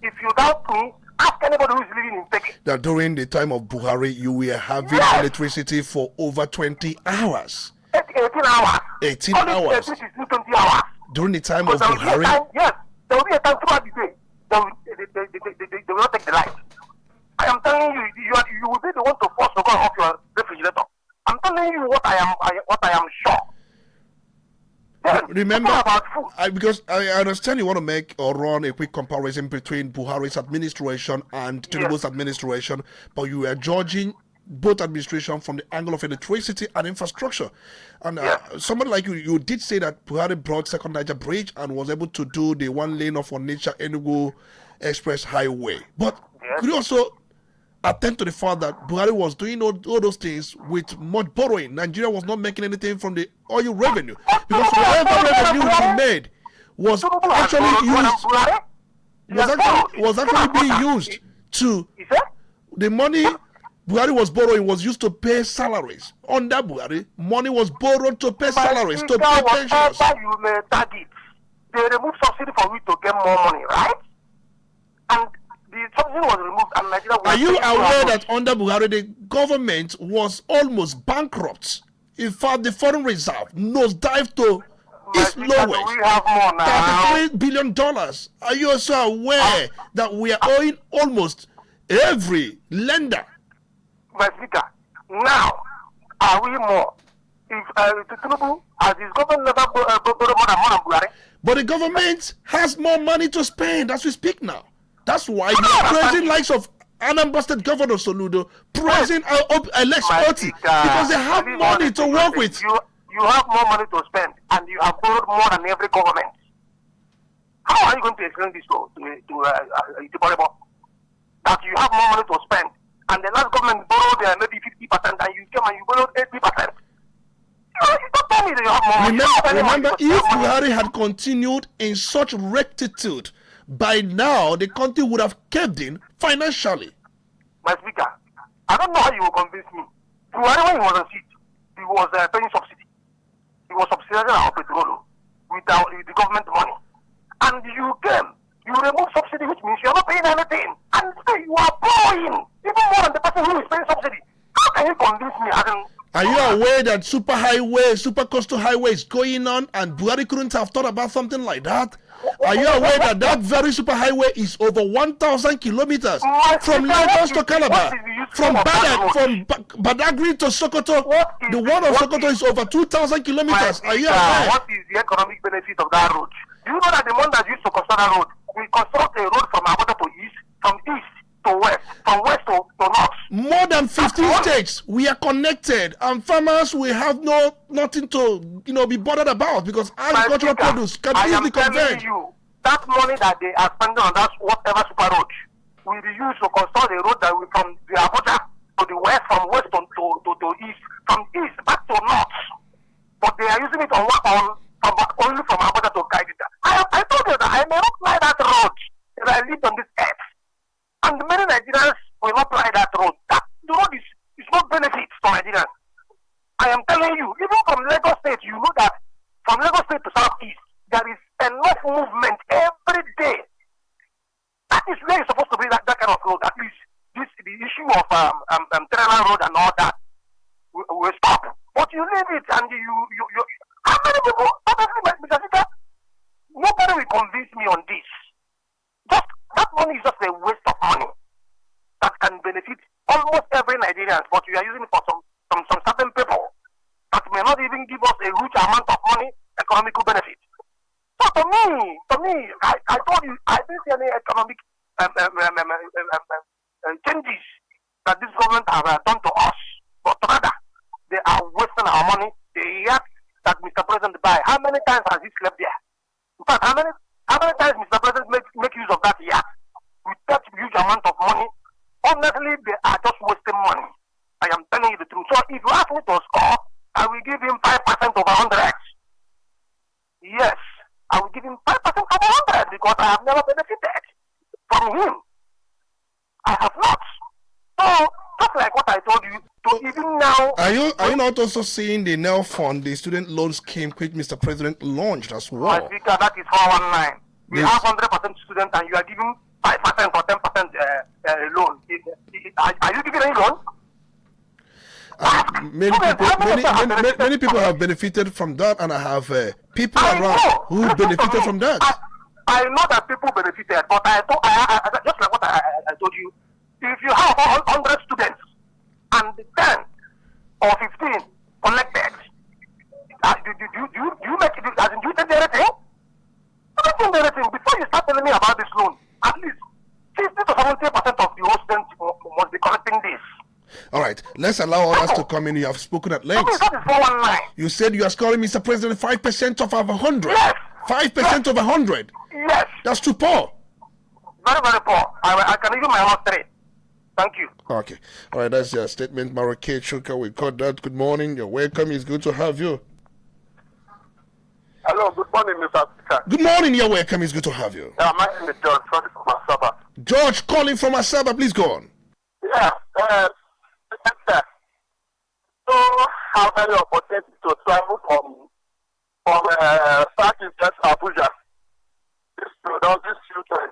Speaker 4: If you doubt me, ask anybody who is living in Turkey.
Speaker 1: That during the time of Buhari, you were having electricity for over 20 hours.
Speaker 4: 18 hours.
Speaker 1: 18 hours.
Speaker 4: Electricity is 20 hours.
Speaker 1: During the time of Buhari?
Speaker 4: Yes. There will be a time throughout the day. They will not take the light. I am telling you, you will be the one to force to go off your refrigerator. I'm telling you what I am sure. Then,
Speaker 1: remember,
Speaker 4: about food.
Speaker 1: because I understand you want to make or run a quick comparison between Buhari's administration and Tinubu's administration, but you are judging both administration from the angle of electricity and infrastructure. And somebody like you did say that Buhari brought Second Niger Bridge and was able to do the one lane of Onitsha Enugu Express Highway. But could you also attend to the fact that Buhari was doing all those things with much borrowing? Nigeria was not making anything from the oil revenue, because whatever revenue he made was actually being used to the money Buhari was borrowing was used to pay salaries. Under Buhari, money was borrowed to pay salaries, to pay pensions.
Speaker 4: You may target, they remove subsidy for you to get more money, right? And the subsidy was removed, and Nigeria was.
Speaker 1: Are you aware that under Buhari, the government was almost bankrupt? In fact, the foreign reserve nosedived to its lowest.
Speaker 4: We have more now.
Speaker 1: $33 billion. Are you also aware that we are owing almost every lender?
Speaker 4: My speaker, now, are we more? If Tinubu, as his government never borrow more than Buhari.
Speaker 1: But the government has more money to spend as we speak now. That's why you are praising likes of Anambra State Governor Soludo, praising Alex Oti, because they have money to work with.
Speaker 4: You have more money to spend, and you have borrowed more than every government. How are you going to explain this to that you have more money to spend, and the last government borrowed maybe 50%, and you came and you borrowed 80%? You don't tell me that you have more money.
Speaker 1: Remember, if Buhari had continued in such rectitude, by now the country would have caved in financially.
Speaker 4: My speaker, I don't know how you will convince me. Buhari, when he was on seat, he was paying subsidy. He was subsidizing our petrol with the government money. And you came, you remove subsidy, which means you are not paying anything. And you are borrowing even more than the person who is paying subsidy. How can you convince me?
Speaker 1: Are you aware that super coastal highway is going on, and Buhari couldn't have thought about something like that? Are you aware that that very super highway is over 1,000 kilometers from Lagos to Calabar, from Badagry to Sokoto? The one of Sokoto is over 2,000 kilometers. Are you aware?
Speaker 4: What is the economic benefit of that road? Do you know that the money that used to construct that road, we construct a road from Abuja to east, from east to west, from west to north.
Speaker 1: More than 15 states we are connected, and farmers will have nothing to be bothered about, because agricultural produce can easily converge.
Speaker 4: That money that they are spending on that whatever super road will be used to construct a road that will from the Abuja to the west, from west to east, from east back to north. But they are using it only from Abuja to Kaidita. I told you that I may not fly that road if I live on this earth. And many Nigerians will not fly that road. That road is not benefit for Nigerians. I am telling you, even from Lagos State, you know that from Lagos State to Southeast, there is enough movement every day. That is where it's supposed to be that kind of road. At least the issue of trailer road and all that, how many people, honestly, Mr. Speaker, nobody will convince me on this. Just, that money is just a waste of money that can benefit almost every Nigerian, but we are using it for some certain people that may not even give us a huge amount of money, economical benefit. So to me, I told you, I didn't see any economic changes that this government have done to us, but rather they are wasting our money. The yacht that Mr. President buy, how many times has he slept there? In fact, how many times Mr. President make use of that yacht with that huge amount of money? Honestly, they are just wasting money. I am telling you the truth. So if you ask me to score, I will give him 5% over 100. Yes, I will give him 5% over 100 because I have never benefited from him. I have not. So just like what I told you, to even now.
Speaker 1: Are you not also seeing the NEL fund, the student loan scheme, which Mr. President launched as well?
Speaker 4: My speaker, that is 419. We have 100% students, and you are giving 5% or 10% loan. Are you giving any loan?
Speaker 1: Many people have benefited from that, and I have people around who benefited from that.
Speaker 4: I know that people benefited, but I just like what I told you, if you have 100 students and 10 or 15 collected, do you make it? As in, do you take anything? You don't take anything. Before you start telling me about this loan, at least 50 to 70% of the whole students must be collecting this.
Speaker 1: All right, let's allow others to come in. You have spoken at length.
Speaker 4: That is 419.
Speaker 1: You said you are scoring Mr. President 5% of 100.
Speaker 4: Yes.
Speaker 1: 5% of 100.
Speaker 4: Yes.
Speaker 1: That's too poor.
Speaker 4: Very, very poor. I can give my last trade. Thank you.
Speaker 1: Okay. All right, that's your statement, Marake Chuka. We caught that. Good morning. You're welcome. It's good to have you.
Speaker 3: Hello, good morning, Mr. Speaker.
Speaker 1: Good morning. You're welcome. It's good to have you.
Speaker 3: My name is George from Asaba.
Speaker 1: George calling from Asaba. Please go on.
Speaker 3: Yeah, so how many opportunities to travel from Southeast Abuja this children?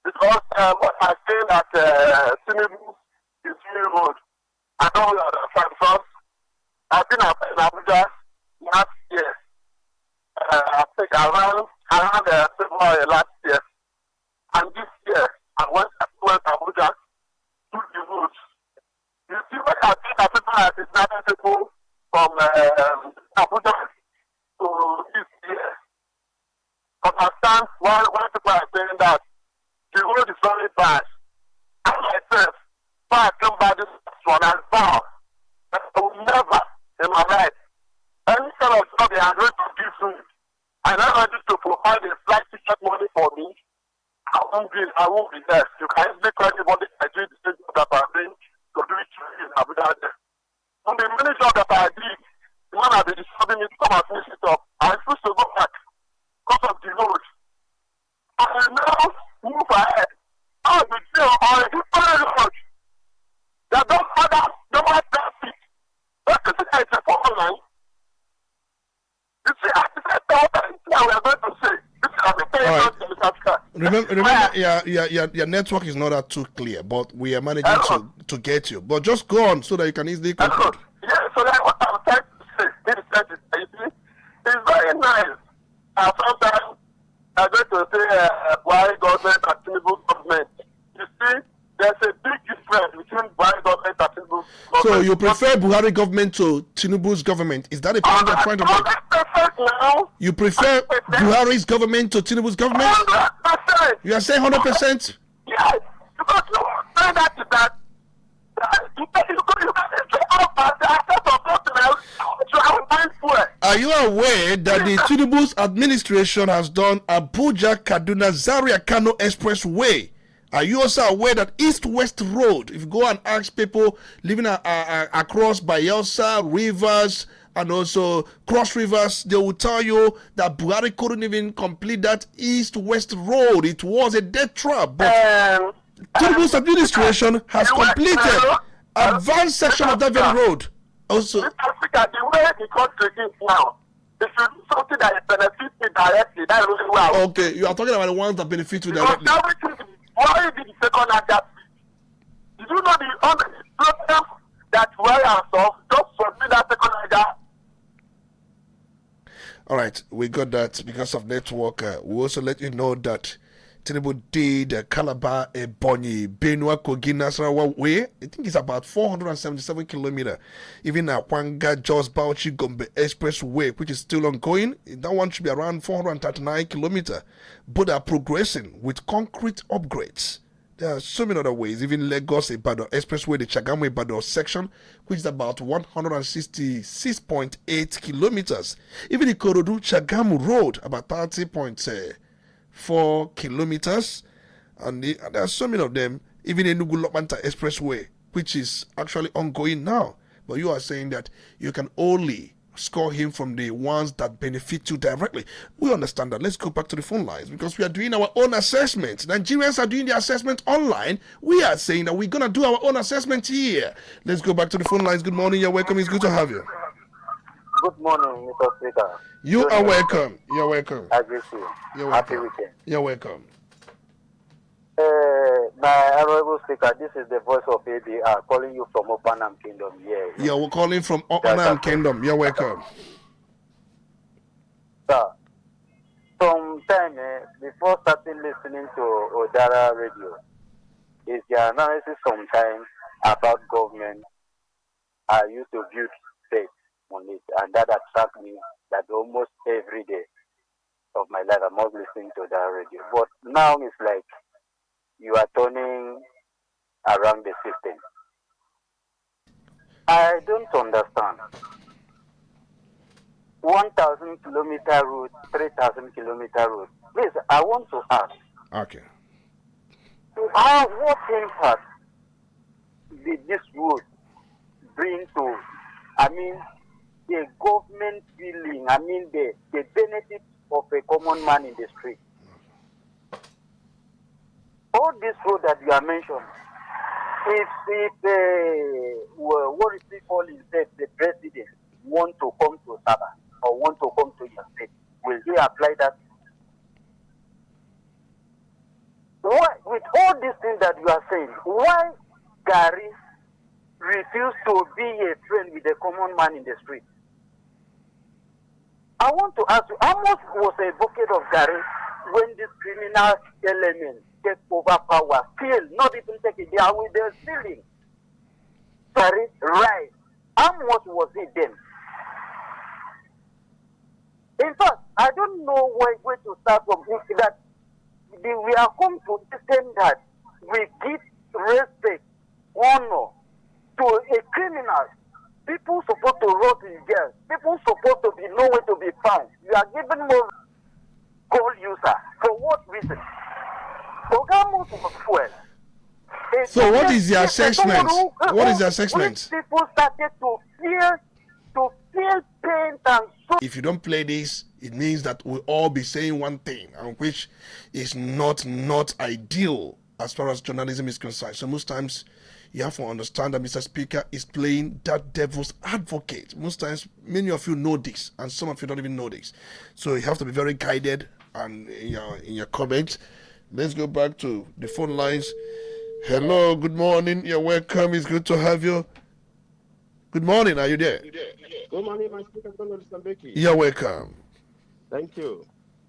Speaker 3: Because what I feel that Tinubu is really good. I don't understand because I've been in Abuja last year. I think around February last year, and this year I went to Abuja to the road. You see what I think that people are kidnapping people from Abuja to this year. Understand why people are saying that the road is very bad. I myself, before I come back this one and vow that I will never in my life any kind of job they are going to give me. I now ready to provide a flight ticket money for me. I won't be there. You can easily call anybody I do the same job that I'm doing to do it in Abuja. On the many job that I did, the man has been disturbing me to come and finish it up. I refuse to go back because of the road. I will now move ahead. I will be there on a different road. That don't matter traffic. That's the thing I said for online. You see, I said all we are going to say. This is a very
Speaker 1: Remember, your network is not that too clear, but we are managing to get you. But just go on so that you can easily conclude.
Speaker 3: Yeah, so that's what I'm trying to say. It's very nice. Sometimes I'm going to say why government and Tinubu government. You see, there's a big difference between why government and Tinubu government. So
Speaker 1: you prefer Buhari government to Tinubu's government? Is that a point you're trying to make?
Speaker 3: Now.
Speaker 1: You prefer 100%. Buhari's government to Tinubu's government?
Speaker 3: 100%.
Speaker 1: You are saying 100%?
Speaker 3: Yes, because you say that
Speaker 1: Are you aware that the Tinubu's administration has done Abuja Kaduna Zaria Kano Expressway? Are you also aware that East-West Road, if you go and ask people living across Bayelsa, Rivers, and also Cross Rivers, they will tell you that Buhari couldn't even complete that East-West Road. It was a death trap. But Tinubu's administration has completed advanced section of that very road. Also,
Speaker 3: Africa, the way the country is now, if you do something that benefits me directly, that is really well.
Speaker 1: Okay, you are talking about the ones that benefit you directly.
Speaker 3: Why did the second Naija? Did you know the problem that where I saw just submit that second Naija
Speaker 1: that because of network. We also let you know that Tinubu did Calabar, Ebonyi, Benua, Kogi, Nasarawa way. I think it's about 477 kilometers. Even Akwanga, Jos, Bauchi, Gombe Expressway, which is still ongoing, that one should be around 439 kilometers. But are progressing with concrete upgrades. There are so many other ways. Even Lagos, Ibadan Expressway, the Chagamu Ibadan section, which is about 166.8 kilometers. Even Ikorodu Chagamu Road, about 30.4 kilometers. And there are so many of them. Even Enugu Lopmanta Expressway, which is actually ongoing now. But you are saying that you can only score him from the ones that benefit you directly. We understand that. Let's go back to the phone lines because we are doing our own assessment. Nigerians are doing their assessment online. We are saying that we're going to do our own assessment here. Let's go back to the phone lines. Good morning. You're welcome. It's good to have you.
Speaker 3: Good morning, Mr. Speaker.
Speaker 1: You are welcome. You're welcome.
Speaker 3: I greet you.
Speaker 1: You're
Speaker 3: Happy
Speaker 1: welcome.
Speaker 3: weekend.
Speaker 1: You're welcome.
Speaker 3: My honorable speaker, this is the voice of ADR calling you from Opanam Kingdom.
Speaker 1: Yeah, we're calling from Opanam Kingdom. You're welcome.
Speaker 3: Sir, sometime before starting listening to Udala radio, is the analysis sometimes about government. I used to build faith on it, and that attracts me that almost every day of my life I'm not listening to that radio. But now it's like you are turning around the system. I don't understand. 1,000 kilometer route, 3,000 kilometer route. Please, I want to ask.
Speaker 1: Okay.
Speaker 3: What impact did this road bring to, the government feeling, the benefit of a common man in the street? All this road that you are mentioning, what is it called instead, the president want to come to Sabah or want to come to your state, will he apply that? Why, with all these things that you are saying, why Gary refused to be a friend with the common man in the street? I want to ask you, how much was a bucket of Gary when this criminal element take over power? Still, not even take it, they are with their stealing. Sorry, right. How much was it then? In fact, I don't know where to start from. That we are come to extend that we give respect, honor to a criminal. People supposed to rot in jail. People supposed to be nowhere to be found. You are giving more gold user. For what reason? Programmers of fuel.
Speaker 1: So what is the assessment? What is the assessment?
Speaker 3: People started to feel pain and so.
Speaker 1: If you don't play this, it means that we'll all be saying one thing, and which is not ideal as far as journalism is concerned. So most times you have to understand that Mr. Speaker is playing that devil's advocate. Most times, many of you know this, and some of you don't even know this. So you have to be very guided and in your comments. Let's go back to the phone lines. Hello, good morning. You're welcome. It's good to have you. Good morning. Are you there?
Speaker 5: Good morning, my speaker, Sambeki.
Speaker 1: You're welcome.
Speaker 5: Thank you.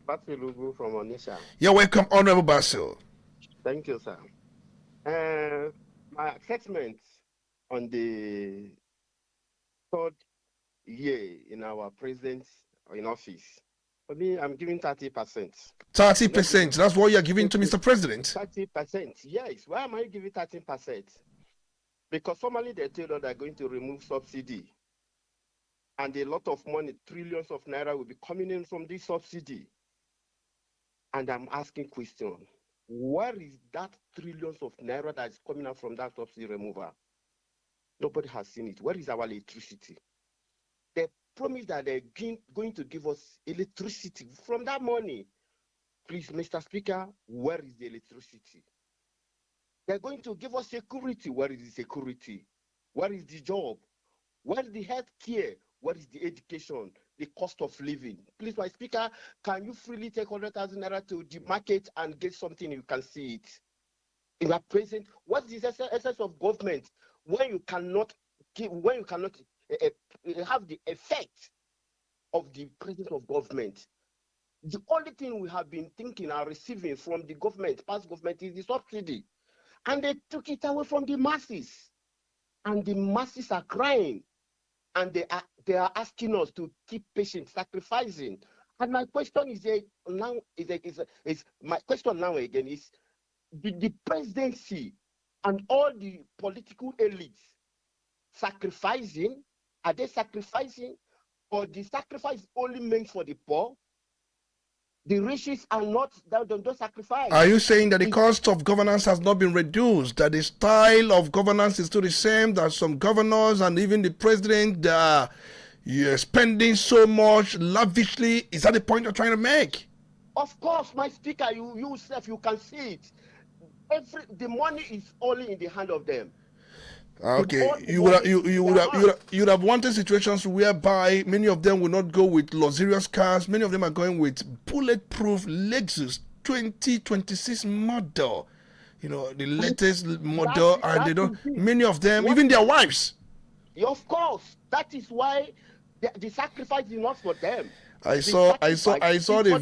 Speaker 5: Basil Lugu from Onitsha.
Speaker 1: You're welcome, Honorable Basil.
Speaker 5: Thank you, sir. My assessment on the third year in our president in office, for me, I'm giving 30%.
Speaker 1: 30%. That's what you're giving to Mr. President.
Speaker 5: 30%. Yes. Why am I giving 13%? Because formally they tell us they're going to remove subsidy. And a lot of money, trillions of naira will be coming in from this subsidy. And I'm asking question, where is that trillions of naira that is coming out from that subsidy removal? Nobody has seen it. Where is our electricity? They promised that they're going to give us electricity from that money. Please, Mr. Speaker, where is the electricity? They're going to give us security. Where is the security? Where is the job? Where is the health care? What is the education, the cost of living? Please, my speaker, can you freely take 100,000 naira to the market and get something you can see it? In our present, what is the essence of government when you cannot have the effect of the presence of government. The only thing we have been thinking and receiving from the government, past government, is the subsidy. And they took it away from the masses. And the masses are crying. And they are asking us to keep patient, sacrificing. And my question is my question now again is the presidency and all the political elites sacrificing? Are they sacrificing, or the sacrifice only meant for the poor? The riches are not, don't sacrifice.
Speaker 1: Are you saying that the cost of governance has not been reduced, that the style of governance is still the same, that some governors and even the president you're spending so much lavishly? Is that the point you're trying to make?
Speaker 5: Of course, my speaker, you yourself, you can see it. The money is only in the hand of them.
Speaker 1: Okay, you would have wanted situations whereby many of them will not go with luxurious cars. Many of them are going with bulletproof Lexus 2026 model. You know, the latest model, and they don't. Many of them, even their wives.
Speaker 5: Of course, that is why the sacrifice is not for them.
Speaker 1: I saw the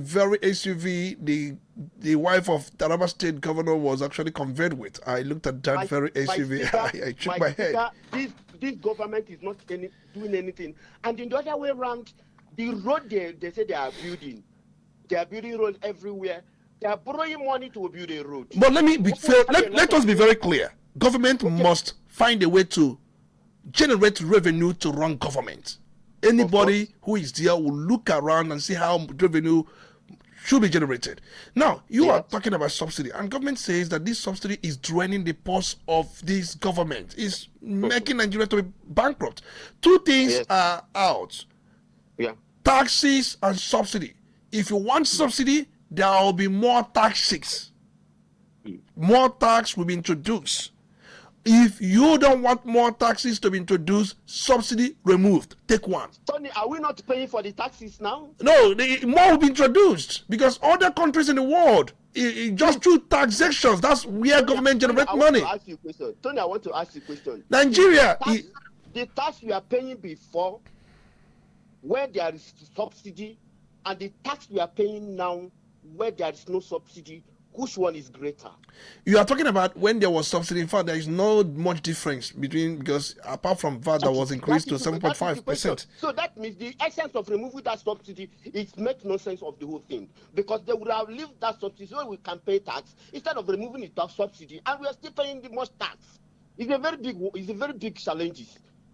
Speaker 1: very SUV the wife of Taraba State Governor was actually conveyed with. I looked at that very SUV. I shook my head.
Speaker 5: This government is not doing anything. And in the other way around, the road they say they are building roads everywhere. They are borrowing money to build a road.
Speaker 1: But let us be very clear. Government must find a way to generate revenue to run government. Anybody who is there will look around and see how revenue should be generated. Now, you are talking about subsidy, and government says that this subsidy is draining the purse of this government. It's making Nigeria to be bankrupt. Two things are out. Taxes and subsidy. If you want subsidy, there will be more taxes. More tax will be introduced. If you don't want more taxes to be introduced, subsidy removed. Take one.
Speaker 5: Tony, are we not paying for the taxes now?
Speaker 1: No, more will be introduced because other countries in the world, just through taxations, that's where government generates money.
Speaker 5: Tony, I want to ask you a question.
Speaker 1: Nigeria,
Speaker 5: the tax we are paying before, where there is subsidy, and the tax we are paying now, where there is no subsidy, which one is greater?
Speaker 1: You are talking about when there was subsidy. In fact, there is no much difference because apart from VAT that was increased to 7.5%.
Speaker 5: So that means the essence of removing that subsidy, it makes no sense of the whole thing. Because they would have left that subsidy so we can pay tax instead of removing the tax subsidy, and we are still paying the most tax. It's a very big challenge.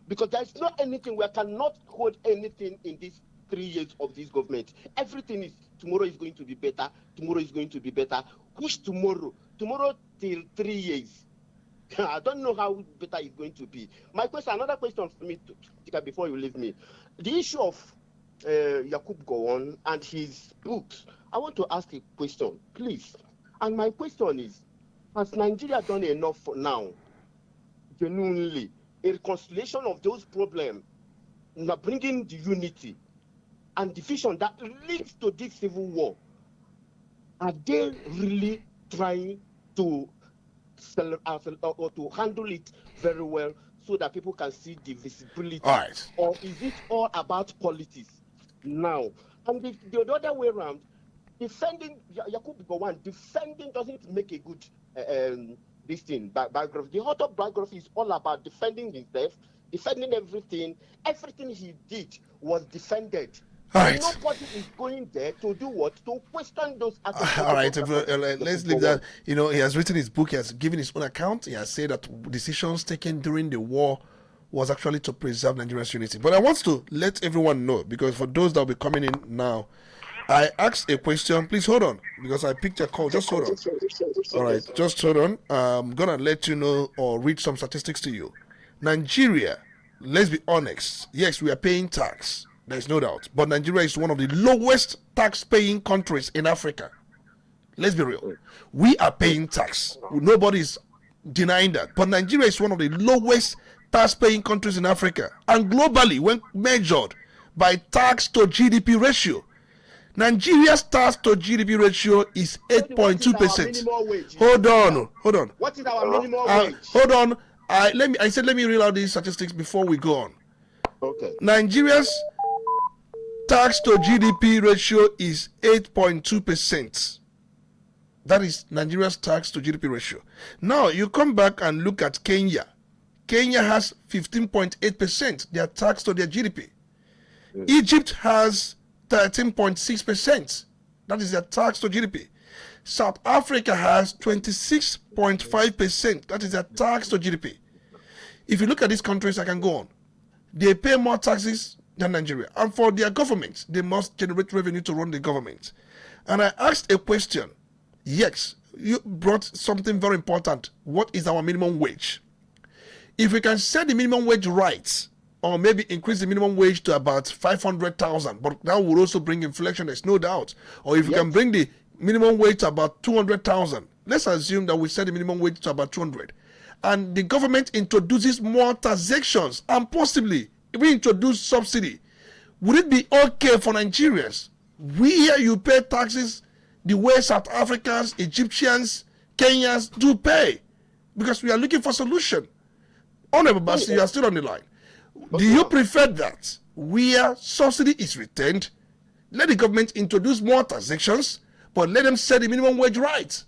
Speaker 5: Because there is not anything, we cannot hold anything in these 3 years of this government. Everything is tomorrow is going to be better. Tomorrow is going to be better. Which tomorrow? Tomorrow till 3 years. I don't know how better it's going to be. My question, another question for me, before you leave me. The issue of Yakub Gowon and his books. I want to ask a question, please. And my question is, has Nigeria done enough for now, genuinely, a reconciliation of those problems, bringing the unity and division that leads to this civil war? Are they really trying to handle it very well so that people can see the visibility?
Speaker 1: All right.
Speaker 5: Or is it all about politics now? And the other way around, defending Yakub Gowon, defending doesn't make a good this thing, biography. The autobiography is all about defending himself, defending everything. Everything he did was defended.
Speaker 1: All right.
Speaker 5: Nobody is going there to do what? To question those attitudes.
Speaker 1: All right, let's leave that. You know, he has written his book, he has given his own account. He has said that decisions taken during the war was actually to preserve Nigeria's unity. But I want to let everyone know, because for those that will be coming in now, I asked a question. Please hold on, because I picked a call. Just hold on. All right, just hold on. I'm going to let you know or read some statistics to you. Nigeria, let's be honest. Yes, we are paying tax. There's no doubt. But Nigeria is one of the lowest tax-paying countries in Africa. Let's be real. We are paying tax. Nobody's denying that. But Nigeria is one of the lowest tax-paying countries in Africa. And globally, when measured by tax to GDP ratio, Nigeria's tax to GDP ratio is 8.2%. Hold on.
Speaker 5: What is our minimum wage?
Speaker 1: Hold on. I said let me read out these statistics before we go on.
Speaker 5: Okay.
Speaker 1: Nigeria's tax to GDP ratio is 8.2%. That is Nigeria's tax to GDP ratio. Now, you come back and look at Kenya. Kenya has 15.8%, their tax to their GDP. Egypt has 13.6%. That is their tax to GDP. South Africa has 26.5%. That is their tax to GDP. If you look at these countries, I can go on. They pay more taxes than Nigeria. And for their government, they must generate revenue to run the government. And I asked a question. Yes, you brought something very important. What is our minimum wage? If we can set the minimum wage right, or maybe increase the minimum wage to about 500,000, but that would also bring inflation, there's no doubt. Or if we can bring the minimum wage to about 200,000, let's assume that we set the minimum wage to about 200, and the government introduces more taxations and possibly we introduce subsidy, would it be okay for Nigerians? We here, you pay taxes the way South Africans, Egyptians, Kenyans do pay, because we are looking for solution. Honorable Basi, you are still on the line. Do you prefer that where subsidy is retained, let the government introduce more taxations, but let them set the minimum wage right?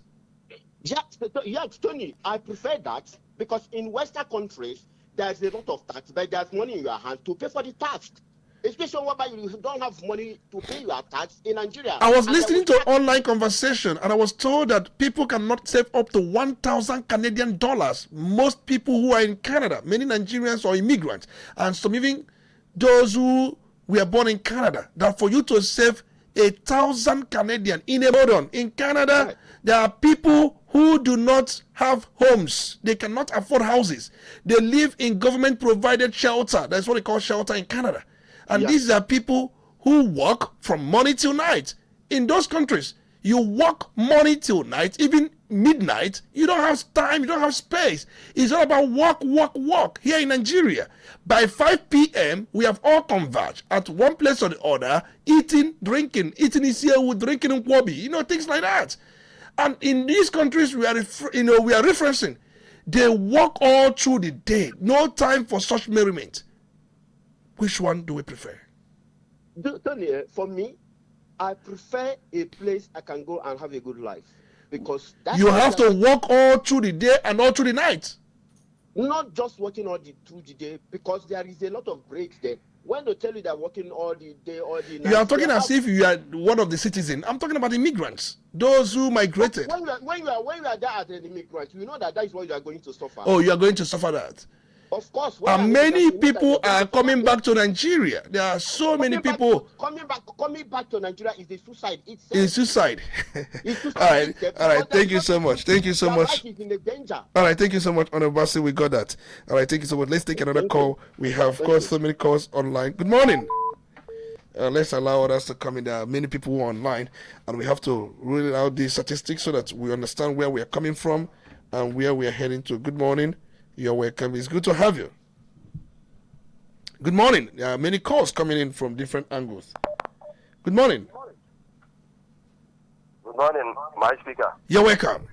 Speaker 5: Yes, Tony, I prefer that, because in Western countries, there's a lot of tax, but there's money in your hand to pay for the tax. Especially whereby you don't have money to pay your tax in Nigeria.
Speaker 1: I was listening to an online conversation, and I was told that people cannot save up to 1,000 Canadian dollars. Most people who are in Canada, many Nigerians or immigrants, and some even those who were born in Canada, that for you to save 1,000 Canadian in a modern in Canada, right, there are people who do not have homes. They cannot afford houses. They live in government provided shelter. That's what they call shelter in Canada. And these are people who work from morning till night. In those countries, you work morning till night, even midnight. You don't have time, you don't have space. It's all about work. Here in Nigeria, by 5 p.m., we have all converged at one place or the other, eating, drinking. Eating is here with drinking in Kwabi, things like that. And in these countries, we are referencing, they work all through the day. No time for such merriment. Which one do we prefer?
Speaker 5: Tony, for me, I prefer a place I can go and have a good life, because
Speaker 1: you have to work all through the day and all through the night.
Speaker 5: Not just working through the day, because there is a lot of breaks there. When they tell you they're working all the day, all the night,
Speaker 1: you are talking as if you are one of the citizens. I'm talking about immigrants, those who migrated.
Speaker 5: When you are there as an immigrant, you know that is what you are going to suffer.
Speaker 1: Oh, you are going to suffer that.
Speaker 5: Of course.
Speaker 1: And many people are coming back to Nigeria. There are so many people.
Speaker 5: Coming back to Nigeria is a suicide itself.
Speaker 1: It's suicide. All right. Thank you so much. Thank you so much. All right. Thank you so much, Honorable Basi. We got that. All right. Thank you so much. Let's take another call. We have, of course, so many calls online. Good morning. Let's allow others to come in. There are many people who are online, and we have to rule out these statistics so that we understand where we are coming from and where we are heading to. Good morning. You're welcome. It's good to have you. Good morning. There are many calls coming in from different angles. Good morning.
Speaker 3: Good morning, my speaker.
Speaker 1: You're welcome.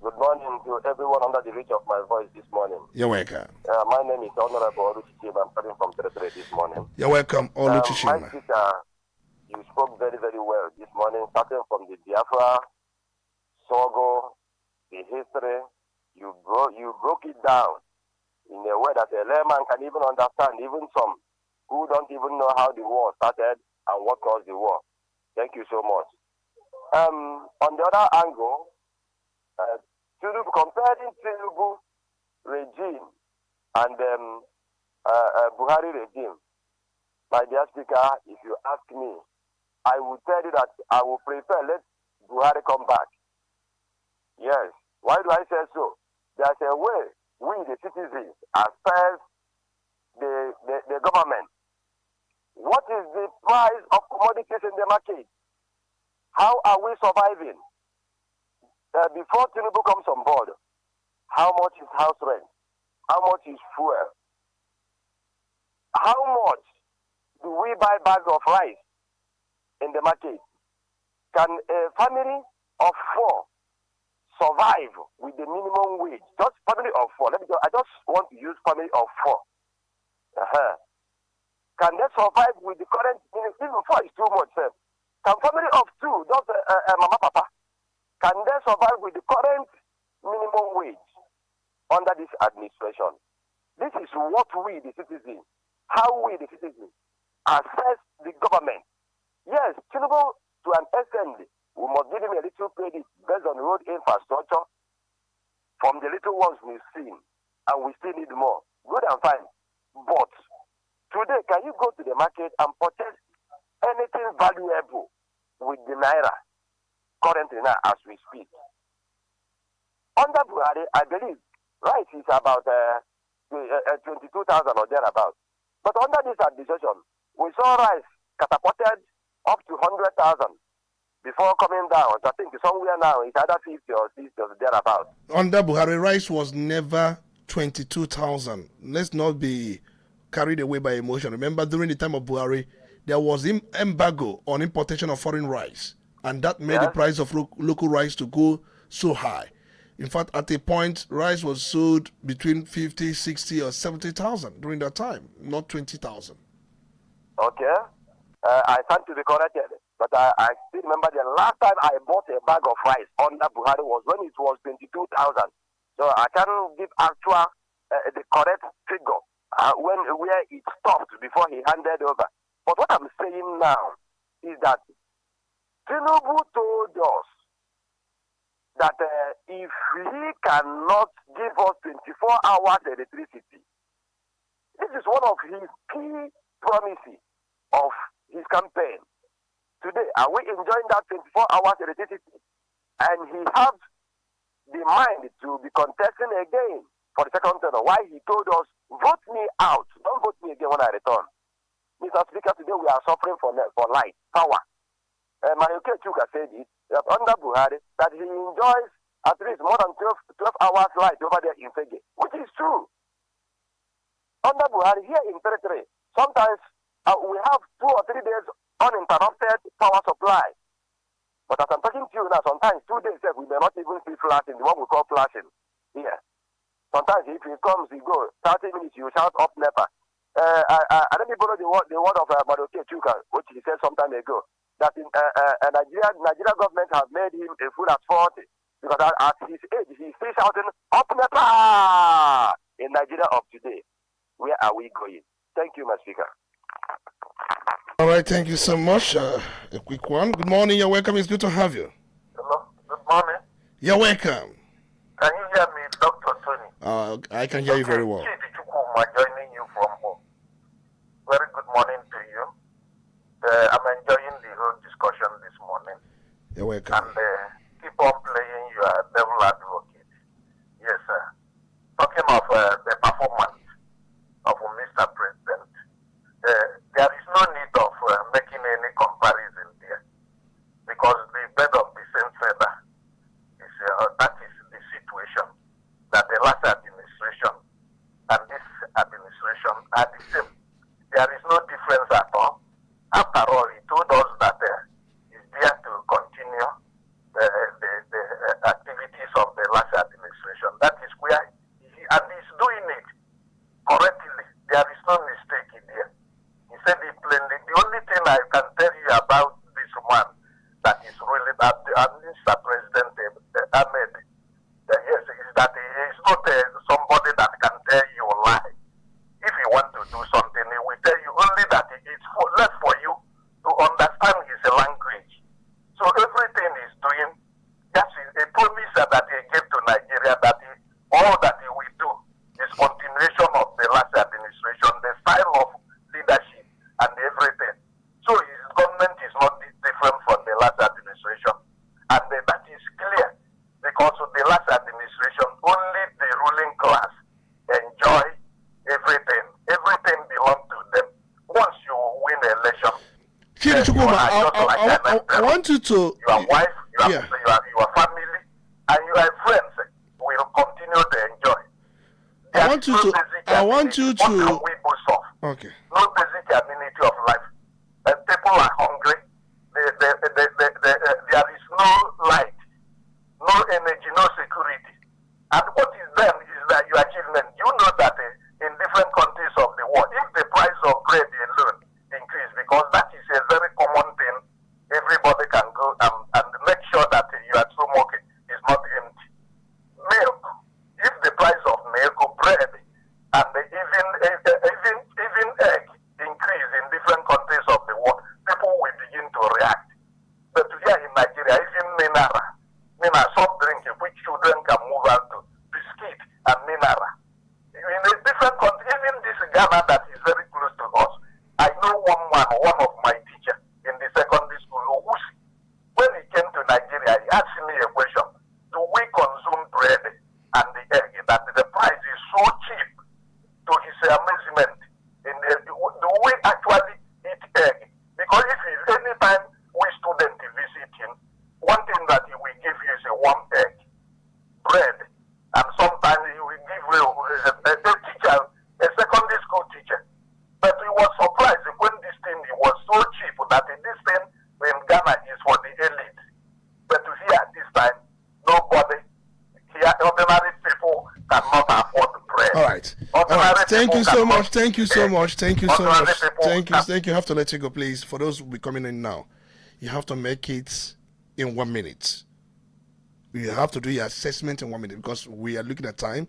Speaker 3: Good morning to everyone under the reach of my voice this morning.
Speaker 1: You're welcome.
Speaker 3: My name is Honorable Oluchichima. I'm calling from Territory this morning.
Speaker 1: You're welcome, Oluchichima.
Speaker 3: My speaker, you spoke very, very well this morning, starting from the Biafra, Sogo, the history. You broke it down in a way that a layman can even understand, even some who don't even know how the war started and what caused the war. Thank you so much. On the other angle, comparing Tinubu regime and Buhari regime, my dear speaker, if you ask me, I would tell you that I would prefer let Buhari come back. Yes. Why do I say so? There's a way we, the citizens, assess the government. What is the price of commodities in the market? How are we surviving? Before Tinubu comes on board, how much is house rent? How much is fuel? How much do we buy bags of rice in the market? Can a family of 4 survive with the minimum wage? Just family of 4. I just want to use family of 4. Can they survive with the current, even 4 is too much, sir. Can family of 2, just mama, papa, can they survive with the current minimum wage under this administration? This is what we, the citizens, how we, the citizens, assess the government. Yes, Tinubu, to an extent, we must give him a little credit based on road infrastructure from the little ones we've seen, and we still need more. Good and fine. But today, can you go to the market and purchase anything valuable with the naira currently now as we speak? Under Buhari, I believe rice is about 22,000 or thereabouts. But under this administration, we saw rice catapulted up to 100,000 before coming down. So I think somewhere now it's either 50 or 60 or thereabouts.
Speaker 1: Under Buhari, rice was never 22,000. Let's not be carried away by emotion. Remember, during the time of Buhari, there was embargo on importation of foreign rice, and that made the price of local rice to go so high. In fact, at a point, rice was sold between 50, 60, or 70,000 during that time, not 20,000.
Speaker 3: Okay. I stand to be corrected. But I still remember the last time I bought a bag of rice under Buhari was when it was 22,000. So I can't give actual the correct figure where it stopped before he handed over. But what I'm saying now is that Tinubu told us that if he cannot give us 24 hours electricity, this is one of his key promises of his campaign. Today, are we enjoying that 24 hours electricity? And he has the mind to be contesting again for the second term. Why he told us, vote me out, don't vote me again when I return. Mr. Speaker, today we are suffering for light, power. Mayoke Chuka said it, that under Buhari, that he enjoys at least more than 12 hours light over there in Fege, which is true. Under Buhari, here in territory, sometimes we have 2 or 3 days uninterrupted power supply. But as I'm talking to you now, sometimes 2 days we may not even see flashing, the one we call flashing here. Sometimes if it comes, you go 30 minutes, you shout up NEPA. I let me borrow the word of Madoke Chuka, which he said some time ago, that in Nigeria government have made him a fool at 40, because at his age, he's still shouting up NEPA in Nigeria of today. Where are we going? Thank you, my speaker.
Speaker 1: All right, thank you so much. A quick one. Good morning, you're welcome. It's good to have you.
Speaker 4: Hello, good morning.
Speaker 1: You're welcome.
Speaker 4: Can you hear me, Dr. Tony?
Speaker 1: I can hear you very well.
Speaker 4: Joining you from home. Very good morning to you. I'm enjoying the whole discussion this morning.
Speaker 1: You're welcome.
Speaker 4: And keep on playing your devil advocate. Yes, sir. Talking of the performance of Mr. President, there is no need of making any comparison there, because the bed of the same feather is that is the situation that the last administration and this administration are the same. There is no difference at all. After all, he told us that he's there to continue the activities of the last administration. That is where and he's doing it correctly. There is no mistake in there. He said it plainly. The only thing I can tell you about this man that is really that Mr. President Ahmed, yes, is that he is not somebody that can tell you a lie. If you want to do something, he will tell you only that it's left for you to understand his language. So everything he's doing, that's a promise that he gave to Nigeria, that all that he will do is continuation of the last administration, the style of leadership and everything. So his government is not different from the last administration. And that is clear, because of the last administration, only the ruling class enjoy everything. Everything belongs to them. Once you win the election,
Speaker 1: I want you to...
Speaker 4: Your wife, your family, and your friends will continue to enjoy.
Speaker 1: I want you to...
Speaker 4: What can we boast of?
Speaker 1: Okay.
Speaker 4: No basic amenity of life. People are hungry. There is no light, no energy, no security. And what is then is that your achievement. You know that in different countries of the world, if the price of bread alone
Speaker 3: Ghana that is very close to us. I know one of my teachers in the secondary school, Owusi. When he came to Nigeria, he asked me a question: do we consume bread and the egg? That the price is so cheap. To his amazement, do we actually eat egg? Because if any time we students visit him, one thing that he will give you is a warm egg, bread, and sometimes he will give you a teacher, a secondary school teacher. But he was surprised when this thing was so cheap that this thing in Ghana is for the elite. But here at this time, nobody, here ordinary people cannot afford bread.
Speaker 1: All right. All right. Thank you so much. Thank you so much. Thank you so much. Thank you. Thank you. I have to let you go, please. For those who will be coming in now, you have to make it in 1 minute. You have to do your assessment in 1 minute because we are looking at time.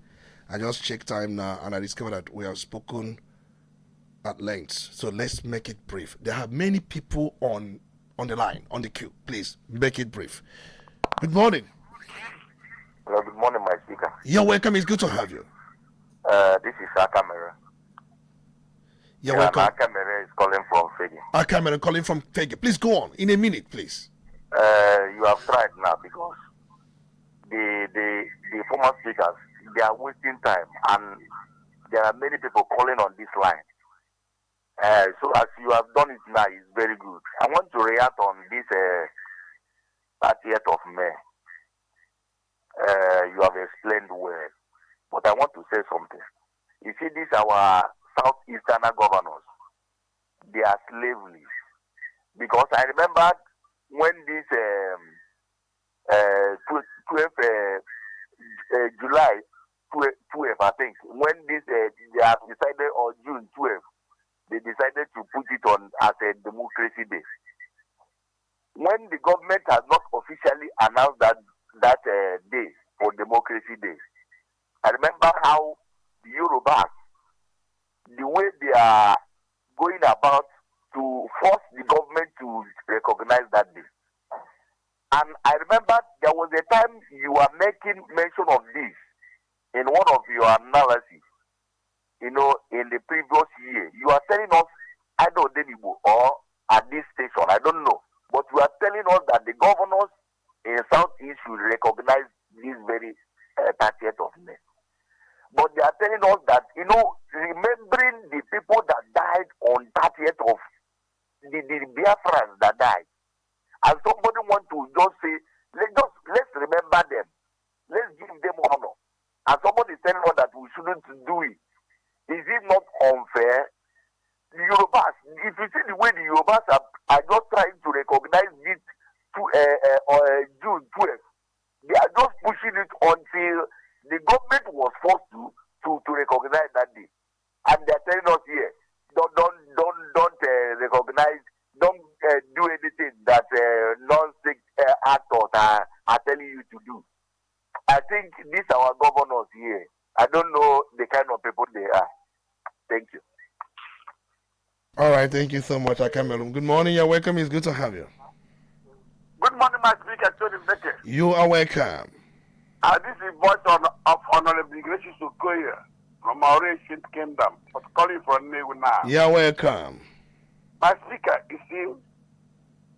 Speaker 1: I just checked time now and I discovered that we have spoken at length. So let's make it brief. There are many people on the line, on the queue. Please make it brief. Good morning.
Speaker 3: Hello, good morning, my speaker.
Speaker 1: You're welcome. It's good to have you.
Speaker 3: This is Akamera.
Speaker 1: You're welcome.
Speaker 3: Akamera is calling from Fegi.
Speaker 1: Akamera calling from Fegi. Please go on in a minute, please.
Speaker 3: You have tried now because the former speakers, they are wasting time and there are many people calling on this line. So as you have done it now, it's very good. I want to react on this 30th of May. You have explained well, but I want to say something. You see, these our southeastern governors, they are slavery. Because I remember when this 12 July 12, I think, when this they have decided on June 12, they decided to put it on as a democracy day. When the government has not officially announced that day for democracy day, I remember how the Yorubas, the way they are going about to force the government to recognize that day. And I remember there was a time you were making mention of this in one of your analyses, in the previous year. You are telling us, I don't know, or at this station, I don't know, but you are telling us that the governors in Southeast should recognize this very 30th of May. But they are telling us that, remembering the people that died on 30th of the Biafrans that died. And somebody want to just say, let's remember them. Let's give them honor. And somebody is telling us that we shouldn't do it. Is it not unfair? The Yorubas, if you see the way the Yorubas are just trying to recognize this June 12th, they are just pushing it until the government was forced to recognize that day. And they are telling us here, don't recognize, don't do anything that non-state actors are telling you to do. I think these are our governors here. I don't know the kind of people they are. Thank you.
Speaker 1: All right, thank you so much, Akamelum. Good morning, you're welcome. It's good to have you.
Speaker 4: Good morning, my speaker, Tony Becker.
Speaker 1: You are welcome.
Speaker 4: This is voice of Honorable Gracious Okoye from our ancient kingdom, but calling from Newu now.
Speaker 1: You're welcome.
Speaker 4: My speaker, you see,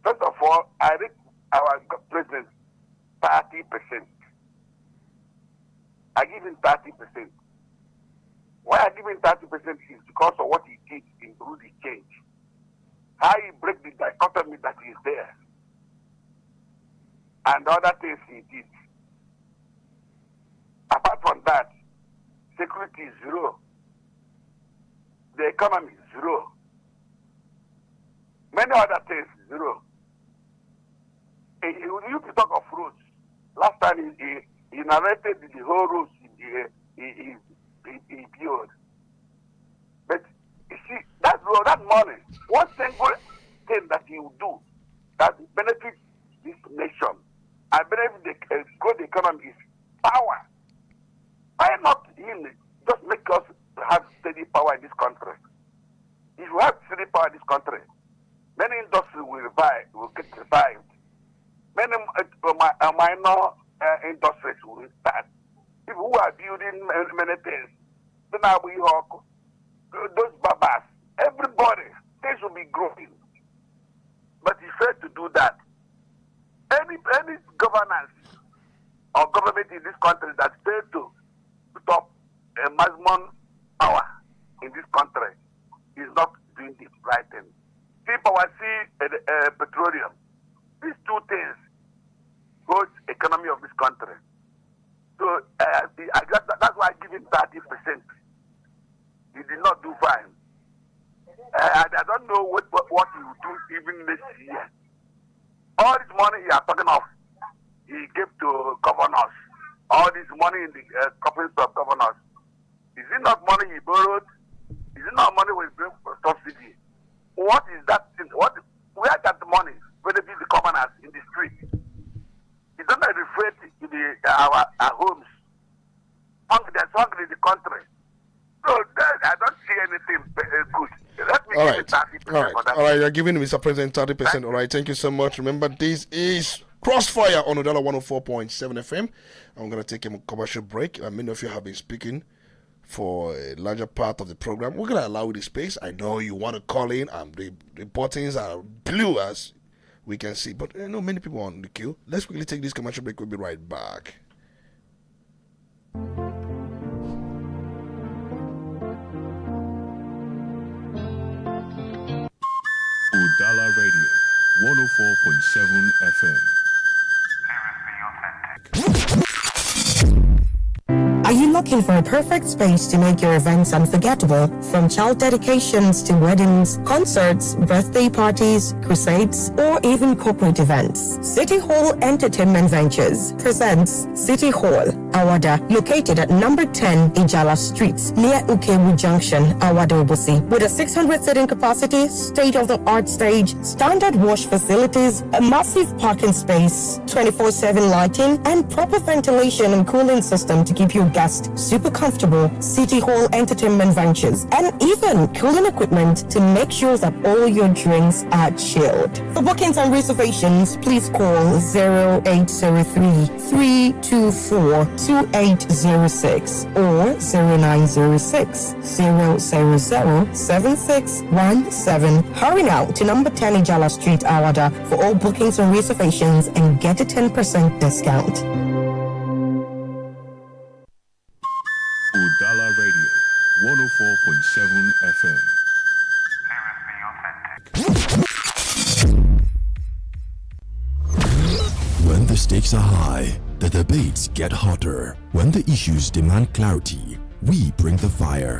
Speaker 4: first of all, I rate our president 30%. I give him 30%. Why I give him 30% is because of what he did in Burundi change. How he break the dichotomy that is there. And other things he did. Apart from that, security is zero. The economy is zero. Many other things, zero. You can talk of roads. Last time he narrated the whole roads he built. But you see, that money, one single thing that he will do that benefits this nation and benefit the good economy is power. Why not him just make us have steady power in this country? If we have steady power in this country, many industries will get revived. Many minor industries will start. People who are building many things, then I will
Speaker 3: those babas, everybody, they should be growing. But he failed to do that. Any governance or government in this country that failed to put up a maximum power in this country is not doing the right thing. See, power, see petroleum. These two things goes economy of this country. So that's why I give him 30%. He did not do fine. I don't know what he will do even this year. All this money he is talking of, he gave to governors. All this money in the companies of governors. Is it not money he borrowed? Is it not money we bring for subsidy? What is that thing? Where got the money? Whether it be the governors in the street? It doesn't reflect in our homes. There's hunger in the country. So I don't see anything good. Let me
Speaker 1: All
Speaker 3: give
Speaker 1: right.
Speaker 3: it 30%
Speaker 1: All right.
Speaker 3: for that.
Speaker 1: All right. You're giving Mr. President 30%. All right. Thank you so much. Remember, this is Crossfire on Udala 104.7 FM. I'm going to take a commercial break. Many of you have been speaking for a larger part of the program. We're going to allow you the space. I know you want to call in. The buttons are blue as we can see. But many people on the queue. Let's quickly take this commercial break. We'll be right back.
Speaker 2: Udala Radio 104.7 FM.
Speaker 6: Are you looking for a perfect space to make your events unforgettable? From child dedications to weddings, concerts, birthday parties, crusades, or even corporate events. City Hall Entertainment Ventures presents City Hall, Awada, located at number 10 Ijala Street, near Ukewu Junction, Awada Obusi, with a 600 seating capacity, state-of-the-art stage, standard wash facilities, a massive parking space, 24/7 lighting, and proper ventilation and cooling system to keep your guests super comfortable. City Hall Entertainment Ventures, and even cooling equipment to make sure that all your drinks are chilled. For bookings and reservations, please call 0803-324-2806 or 0906-000-7617. Hurry now to number 10 Ijala Street, Awada for all bookings and reservations and get a 10% discount.
Speaker 2: Udala Radio 104.7 FM. When the stakes are high, the debates get hotter. When the issues demand clarity, we bring the fire.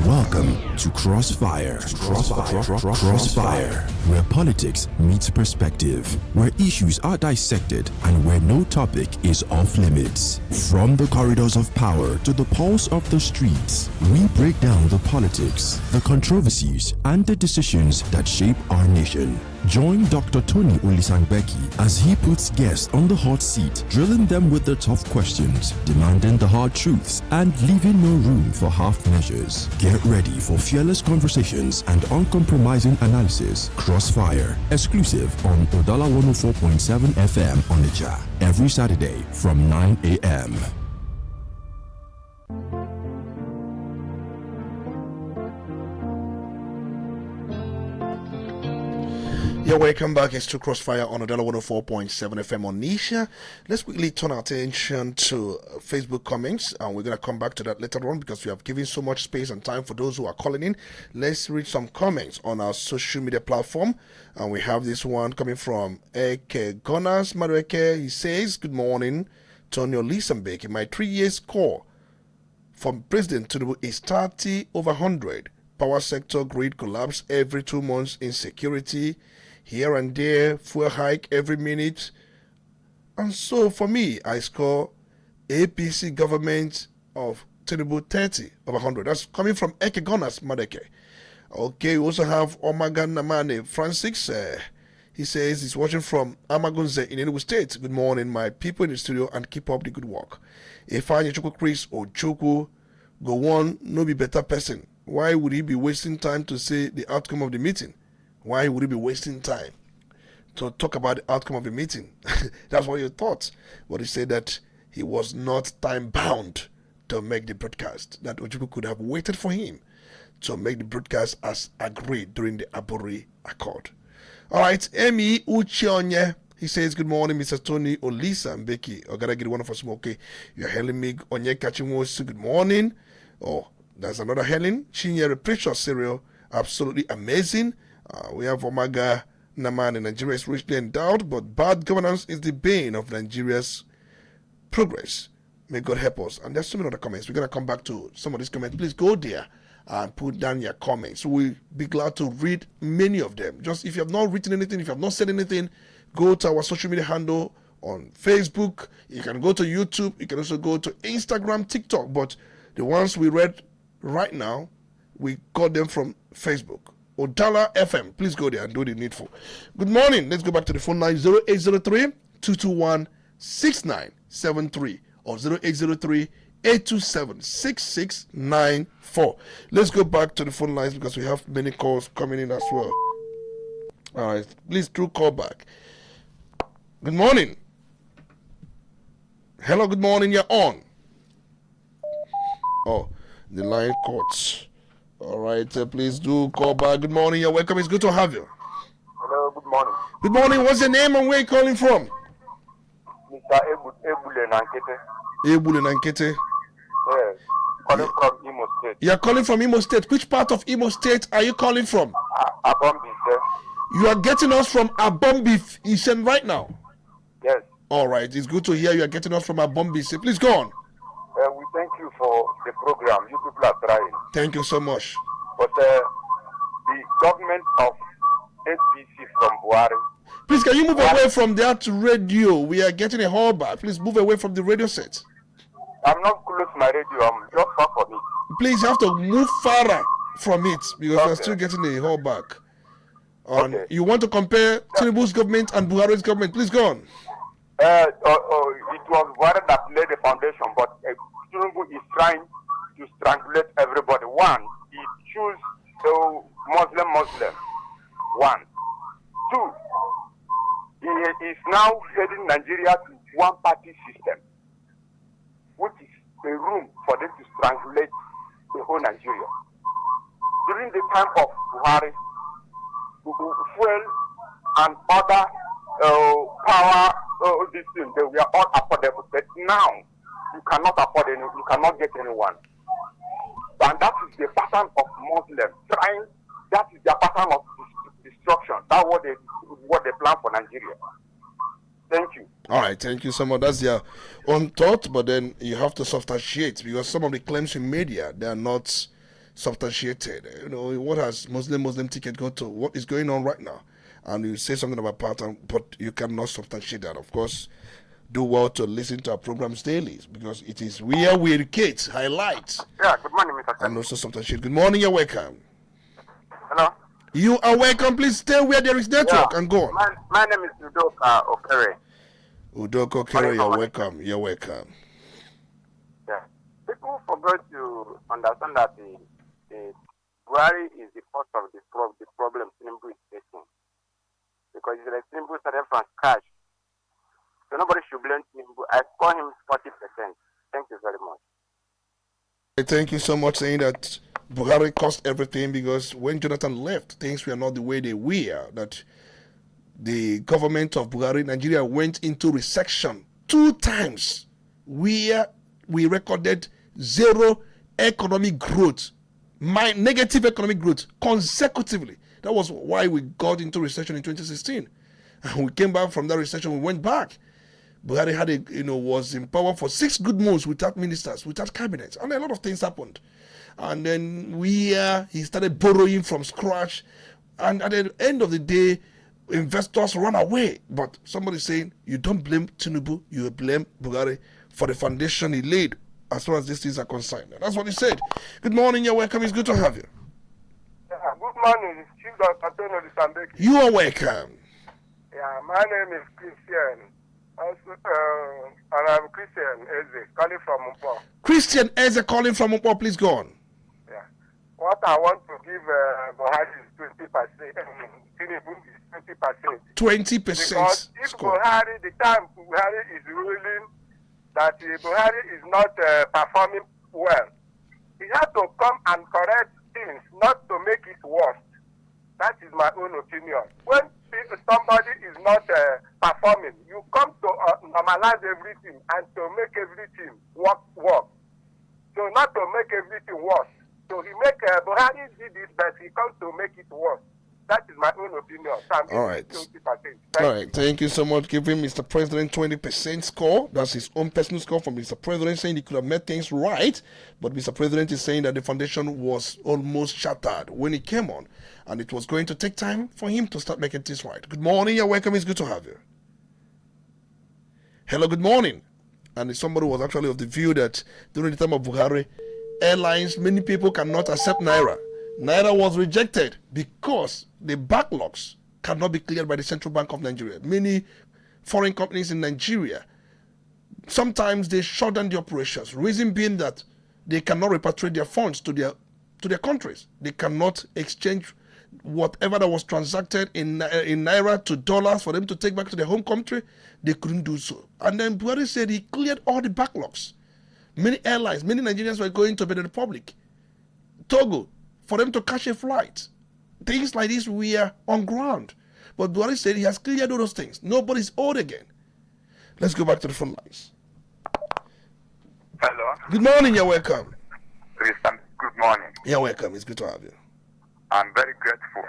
Speaker 2: Welcome to Crossfire. Crossfire, where politics meets perspective, where issues are dissected, and where no topic is off limits. From the corridors of power to the pulse of the streets, we break down the politics, the controversies, and the decisions that shape our nation. Join Dr. Tony Olisangbeki as he puts guests on the hot seat, drilling them with the tough questions, demanding the hard truths, and leaving no room for half measures. Get ready for fearless conversations and uncompromising analysis. Crossfire, exclusive on Udala 104.7 FM Onitsha, every Saturday from 9 a.m.
Speaker 1: Yeah, welcome back. It's to Crossfire on Udala 104.7 FM Onitsha. Let's quickly turn our attention to Facebook comments, and we're going to come back to that later on because we have given so much space and time for those who are calling in. Let's read some comments on our social media platform, and we have this one coming from Eke Gunners Madueke. He says, "Good morning, Tonio Lisenbeck. My 3-year score from President Tinubu is 30/100. Power sector grid collapse every 2 months. Insecurity here and there, fuel hike every minute. And so for me, I score APC government of Tinubu 30/100. That's coming from Eke Gunners Madeke. Okay, we also have Omagan Namane Francis. He says he's watching from Amagunze in Enugu State. Good morning, my people in the studio, and keep up the good work. If I Chuku Chris or Chuku go on, no be better person. Why would he be wasting time to say the outcome of the meeting? Why would he be wasting time to talk about the outcome of the meeting? That's what you thought. But he said that he was not time bound to make the broadcast, that Ojukwu could have waited for him to make the broadcast as agreed during the Aburi Accord. All right, Emi Uchionye, he says, good morning, Mr. Tony Olisa and Becky. Ogaragiri, one of us, okay. You're Helen Mig Onye Kachimwosu, good morning. Oh, there's another Helen. Chinyere Precious Cereal, absolutely amazing. We have Omega Naman in Nigeria is richly endowed, but bad governance is the bane of Nigeria's progress. May God help us. And there's so many other comments. We're going to come back to some of these comments. Please go there and put down your comments. We'll be glad to read many of them. Just if you have not written anything, if you have not said anything, go to our social media handle on Facebook. You can go to YouTube. You can also go to Instagram, TikTok. But the ones we read right now, we got them from Facebook. Udala FM. Please go there and do the needful. Good morning. Let's go back to the phone line 0803-221-6973 or 0803-827-6694. Let's go back to the phone lines because we have many calls coming in as well. All right. Please do call back. Good morning. Hello, good morning. You're on. Oh, the line cuts. All right, please do call back. Good morning. You're welcome. It's good to have you.
Speaker 3: Hello, good morning.
Speaker 1: Good morning. What's your name and where are you calling from?
Speaker 3: Mr. Ebule Nankete.
Speaker 1: Ebule Nankete.
Speaker 3: Yes, calling from Imo State.
Speaker 1: You're calling from Imo State. Which part of Imo State are you calling from?
Speaker 3: Abombi, sir.
Speaker 1: You are getting us from Abombi Isen right now.
Speaker 3: Yes.
Speaker 1: All right. It's good to hear you are getting us from Abombi Isen. Please go on.
Speaker 3: We thank you for the program. You people are trying.
Speaker 1: Thank you so much.
Speaker 3: But the government of APC from Buhari.
Speaker 1: Please, can you move away from that radio? We are getting a call back. Please move away from the radio set.
Speaker 3: I'm not close to my radio. I'm just far from it.
Speaker 1: Please, you have to move farther from it because we're still getting a call back.
Speaker 3: Okay.
Speaker 1: You want to compare Tinubu's government and Buhari's government? Please go on.
Speaker 3: It was Buhari that laid the foundation, but Tinubu is trying to strangulate everybody. One, he choose Muslim. One. Two, he is now heading Nigeria to one-party system, which is a room for them to strangulate the whole Nigeria. During the time of Buhari, fuel and other power, this thing, they were all affordable. But now, you cannot afford any, you cannot get anyone. And that is the pattern of Muslims trying. That is their pattern of destruction. That's what they plan for Nigeria. Thank you.
Speaker 1: All right, thank you so much. That's your own thought, but then you have to substantiate because some of the claims in media, they are not substantiated. You know, what has Muslim ticket go to? What is going on right now? And you say something about pattern, but you cannot substantiate that. Of course, do well to listen to our programs daily because it is where we educate, highlight.
Speaker 3: Yeah, good morning, Mr.
Speaker 1: And also substantiate. Good morning, you're welcome.
Speaker 3: Hello.
Speaker 1: You are welcome. Please stay where there is network and go on.
Speaker 3: My name is Udoka Okere.
Speaker 1: Udoko Okere, you're welcome. You're welcome.
Speaker 3: Yeah. People forgot to understand that the Buhari is the cause of the problem Tinubu is facing. Because it's like Tinubu started from scratch. So nobody should blame Tinubu. I score him 40%. Thank you very much.
Speaker 1: Thank you so much saying that Buhari caused everything because when Jonathan left, things were not the way they were. That the government of Buhari, Nigeria went into recession 2 times where we recorded zero economic growth, negative economic growth consecutively. That was why we got into recession in 2016. And we came back from that recession, we went back. Buhari had was in power for 6 good months without ministers, without cabinet, and a lot of things happened. And then he started borrowing from scratch, and at the end of the day, investors run away. But somebody saying you don't blame Tinubu, you blame Buhari for the foundation he laid as far as these things are concerned. And that's what he said. Good morning, you're welcome. It's good to have you.
Speaker 4: Yeah, good morning, it's Chief Dr. Tony Lisambeki.
Speaker 1: You are welcome.
Speaker 4: Yeah, my name is Christian. Also, and I'm Christian Eze, calling from Mpo.
Speaker 1: Christian Eze calling from Mpo, please go on.
Speaker 4: Yeah. What I want to give Buhari is 20%. Tinubu is 20%.
Speaker 1: 20%.
Speaker 4: Because if
Speaker 1: score.
Speaker 4: Buhari, the time Buhari is ruling, that Buhari is not performing well. He had to come and correct things, not to make it worse. That is my own opinion. When somebody is not performing, you come to normalize everything and to make everything work. So not to make everything worse. So he Buhari did this, but he comes to make it worse. That is my own opinion. So
Speaker 1: all right. All right. Thank you so much. Giving Mr. President 20% score. That's his own personal score from Mr. President, saying he could have made things right. But Mr. President is saying that the foundation was almost shattered when he came on. And it was going to take time for him to start making things right. Good morning. You're welcome. It's good to have you. Hello. Good morning. And somebody was actually of the view that during the time of Buhari, airlines, many people cannot accept Naira. Naira was rejected because the backlogs cannot be cleared by the Central Bank of Nigeria. Many foreign companies in Nigeria, sometimes they shut down the operations. Reason being that they cannot repatriate their funds to their countries. They cannot exchange whatever that was transacted in Naira to dollars for them to take back to their home country. They couldn't do so. And then Buhari said he cleared all the backlogs. Many airlines, many Nigerians were going to Benin Republic, Togo, for them to catch a flight. Things like this were on ground. But Buhari said he has cleared all those things. Nobody's owed again. Let's go back to the phone lines.
Speaker 3: Hello.
Speaker 1: Good morning, you're welcome.
Speaker 3: Good morning.
Speaker 1: You're welcome. It's good to have you.
Speaker 3: I'm very grateful.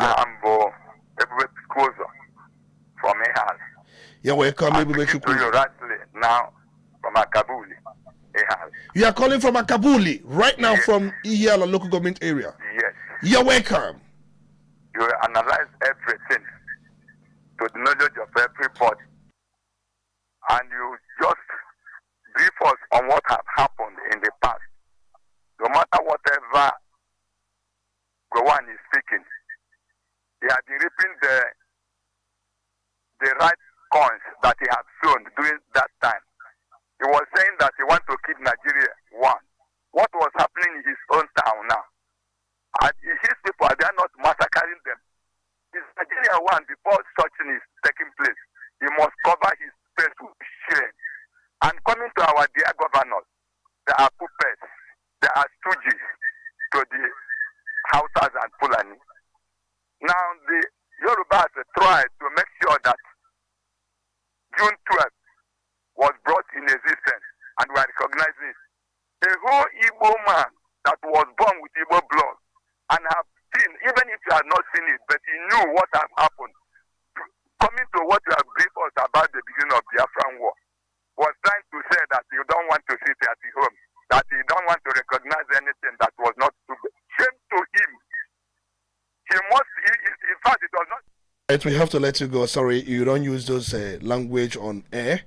Speaker 1: Yeah.
Speaker 3: I'm Ebube Kozo from Ehal.
Speaker 1: You're welcome.
Speaker 3: I'm speaking to you rightly now from Akabuli, Ehal.
Speaker 1: You are calling from Akabuli right now,
Speaker 3: Yes.
Speaker 1: from Iyala local government area.
Speaker 3: Yes.
Speaker 1: You're welcome.
Speaker 3: You analyze everything to the knowledge of everybody. And you just brief us on what has happened in the past. No matter whatever Gowon is speaking, he had been reaping the right coins that he had sown during that time. He was saying that he wants to keep Nigeria one. What was happening in his own town now? And his people, they are not massacring them. Is Nigeria one before such thing is taking place? He must cover his face with shame. And coming to our dear governors, there are puppets, there are stooges to the Hausas and Fulani. Now the Yorubas tried to make sure that June 12th was brought in existence, and we are recognizing it. A whole Igbo man that was born with Igbo blood and have seen, even if you have not seen it, but he knew what had happened. Coming to what you have briefed us about the beginning of the Biafran War, was trying to say that you don't want to sit at the home, that you don't want to recognize anything that was not to be. Shame to him. He must, in fact, it was not.
Speaker 1: Right, we have to let you go. Sorry, you don't use those language on air.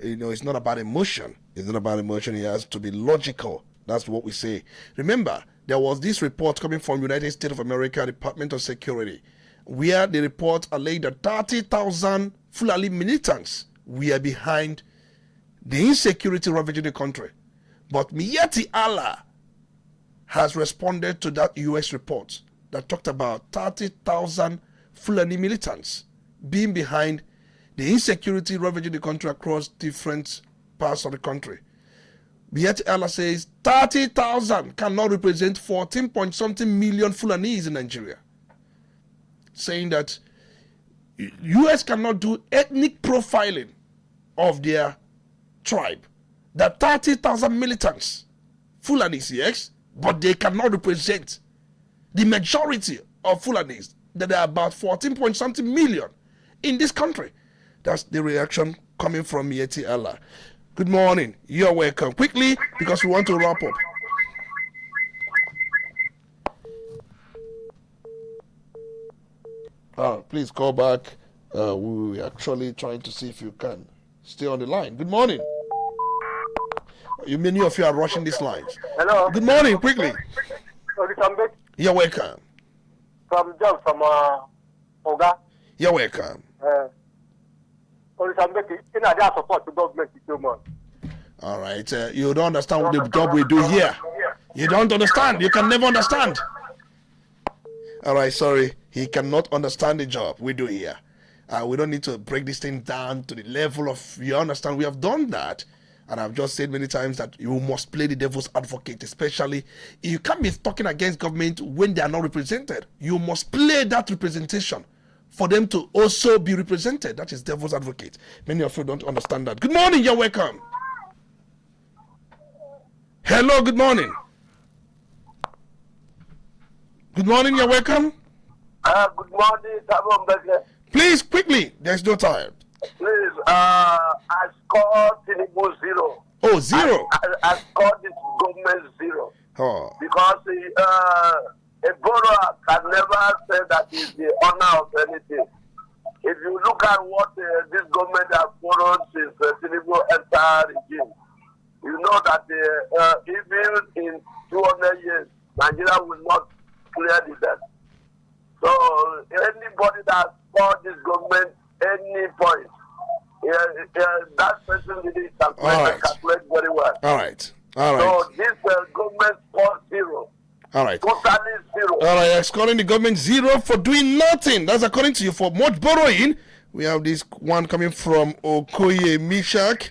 Speaker 1: You know, it's not about emotion. It's not about emotion. It has to be logical. That's what we say. Remember, there was this report coming from United States of America Department of Security, where the report alleged that 30,000 Fulani militants were behind the insecurity ravaging the country. But Miyetti Allah has responded to that U.S. report that talked about 30,000 Fulani militants being behind the insecurity ravaging the country across different parts of the country. Yet Allah says 30,000 cannot represent 14 point something million Fulanis in Nigeria. Saying that US cannot do ethnic profiling of their tribe. That 30,000 militants, Fulanis, yes, but they cannot represent the majority of Fulanis, that there are about 14 point something million in this country. That's the reaction coming from Yeti Allah. Good morning. You're welcome. Quickly, because we want to wrap up. Please call back. We're actually trying to see if you can stay on the line. Good morning. Many of you are rushing these lines.
Speaker 4: Hello.
Speaker 1: Good morning. Quickly. You're welcome.
Speaker 4: From John from Oga.
Speaker 1: You're welcome.
Speaker 4: Support the government too much.
Speaker 1: All right. You don't understand what the job we do here. You don't understand. You can never understand. All right. Sorry. He cannot understand the job we do here. We don't need to break this thing down to the level of, you understand, we have done that. And I've just said many times that you must play the devil's advocate, especially you can't be talking against government when they are not represented. You must play that representation for them to also be represented. That is devil's advocate. Many of you don't understand that. Good morning, you're welcome. Hello, good morning. Good morning, you're welcome.
Speaker 3: Good morning, Tabon.
Speaker 1: Please, quickly, there's no time.
Speaker 3: Please, I scored Tinubu 0.
Speaker 1: Oh, 0.
Speaker 3: I scored this government 0.
Speaker 1: Oh.
Speaker 3: Because a borrower can never say that he's the owner of anything. If you look at what this government has borrowed since Tinubu entered regime, you know that even in 200 years, Nigeria will not clear the debt. So anybody that scored this government any point, that person did it calculate very well.
Speaker 1: All right.
Speaker 3: So this government scored 0.
Speaker 1: All right.
Speaker 3: Totally 0.
Speaker 1: All right, you're scoring the government 0 for doing nothing. That's according to you. For much borrowing, we have this one coming from Okoye Mishak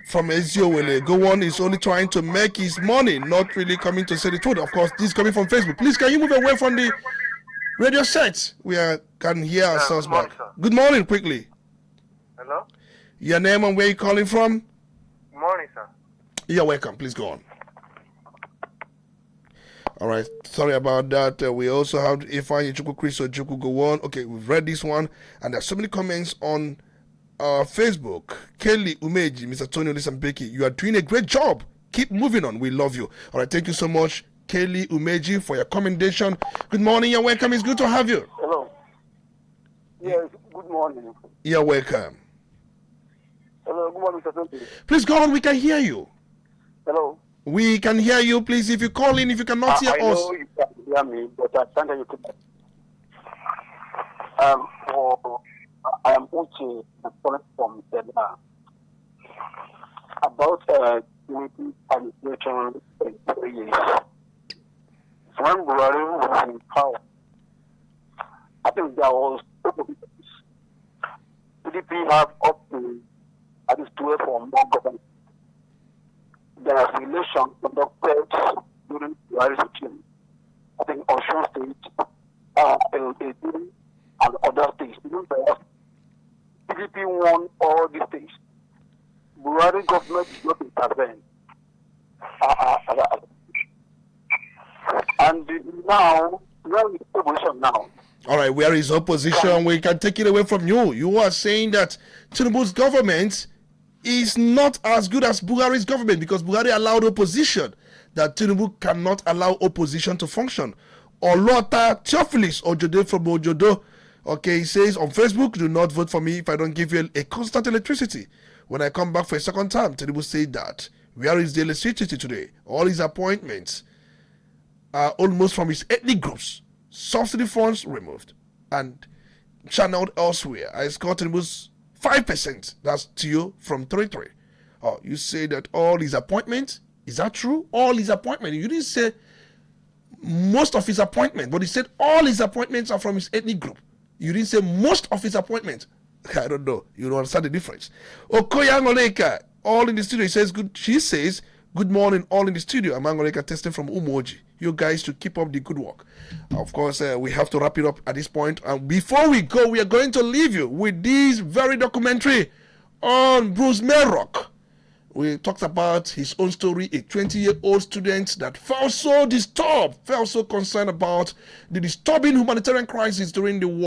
Speaker 1: from Eziowele. Go on, is only trying to make his money, not really coming to say the truth. Of course, this is coming from Facebook. Please, can you move away from the radio set? We can hear ourselves back. Good morning, quickly.
Speaker 4: Hello?
Speaker 1: Your name and where you calling from?
Speaker 4: Good morning, sir.
Speaker 1: You're welcome. Please go on. All right. Sorry about that. We also have Ifeanyi Chukwu Chris Ojukwu. Go on. Okay, we've read this one. And there's so many comments on Facebook. Kelly Umeji, Mr. Tony Olisambeki, you are doing a great job. Keep moving on. We love you. All right. Thank you so much, Kelly Umeji, for your commendation. Good morning. You're welcome. It's good to have you.
Speaker 3: Hello. Yes, good morning.
Speaker 1: You're welcome.
Speaker 3: Hello, good morning, Mr. Tony.
Speaker 1: Please go on. We can hear you.
Speaker 3: Hello.
Speaker 1: We can hear you. Please, if you call in, if you cannot hear us.
Speaker 3: I know you can hear me, but I can't hear you. I am Uche, I'm calling from Udala. About community administration in 3 years. When Buhari was in power, I think there was PDP have up to at least 12 or more government. There was election conducted during Buhari's regime. I think Osun State, and other states. PDP won all these states. Buhari government did not intervene. And now, where is opposition now?
Speaker 1: All right, where is opposition? We can take it away from you. You are saying that Tinubu's government is not as good as Buhari's government because Buhari allowed opposition, that Tinubu cannot allow opposition to function. Olota Theophilus Ojodo from Ojodo, okay, he says on Facebook, do not vote for me if I don't give you a constant electricity. When I come back for a second time, Tinubu said that. Where is the electricity today? All his appointments are almost from his ethnic groups. Subsidy funds removed and channeled elsewhere. I scored Tinubu's 5%. That's to you from 33. Oh, you say that all his appointments, is that true? All his appointments. You didn't say most of his appointments, but he said all his appointments are from his ethnic group. You didn't say most of his appointments. I don't know. You don't understand the difference. Okoya Ngoleka, all in the studio. He says good. She says good morning, all in the studio. I'm Ngoleka testing from Umoji. You guys to keep up the good work. Of course, we have to wrap it up at this point. And before we go, we are going to leave you with this very documentary on Bruce Merrock. We talked about his own story, a 20-year-old student that felt so disturbed, felt so concerned about the disturbing humanitarian crisis during the war.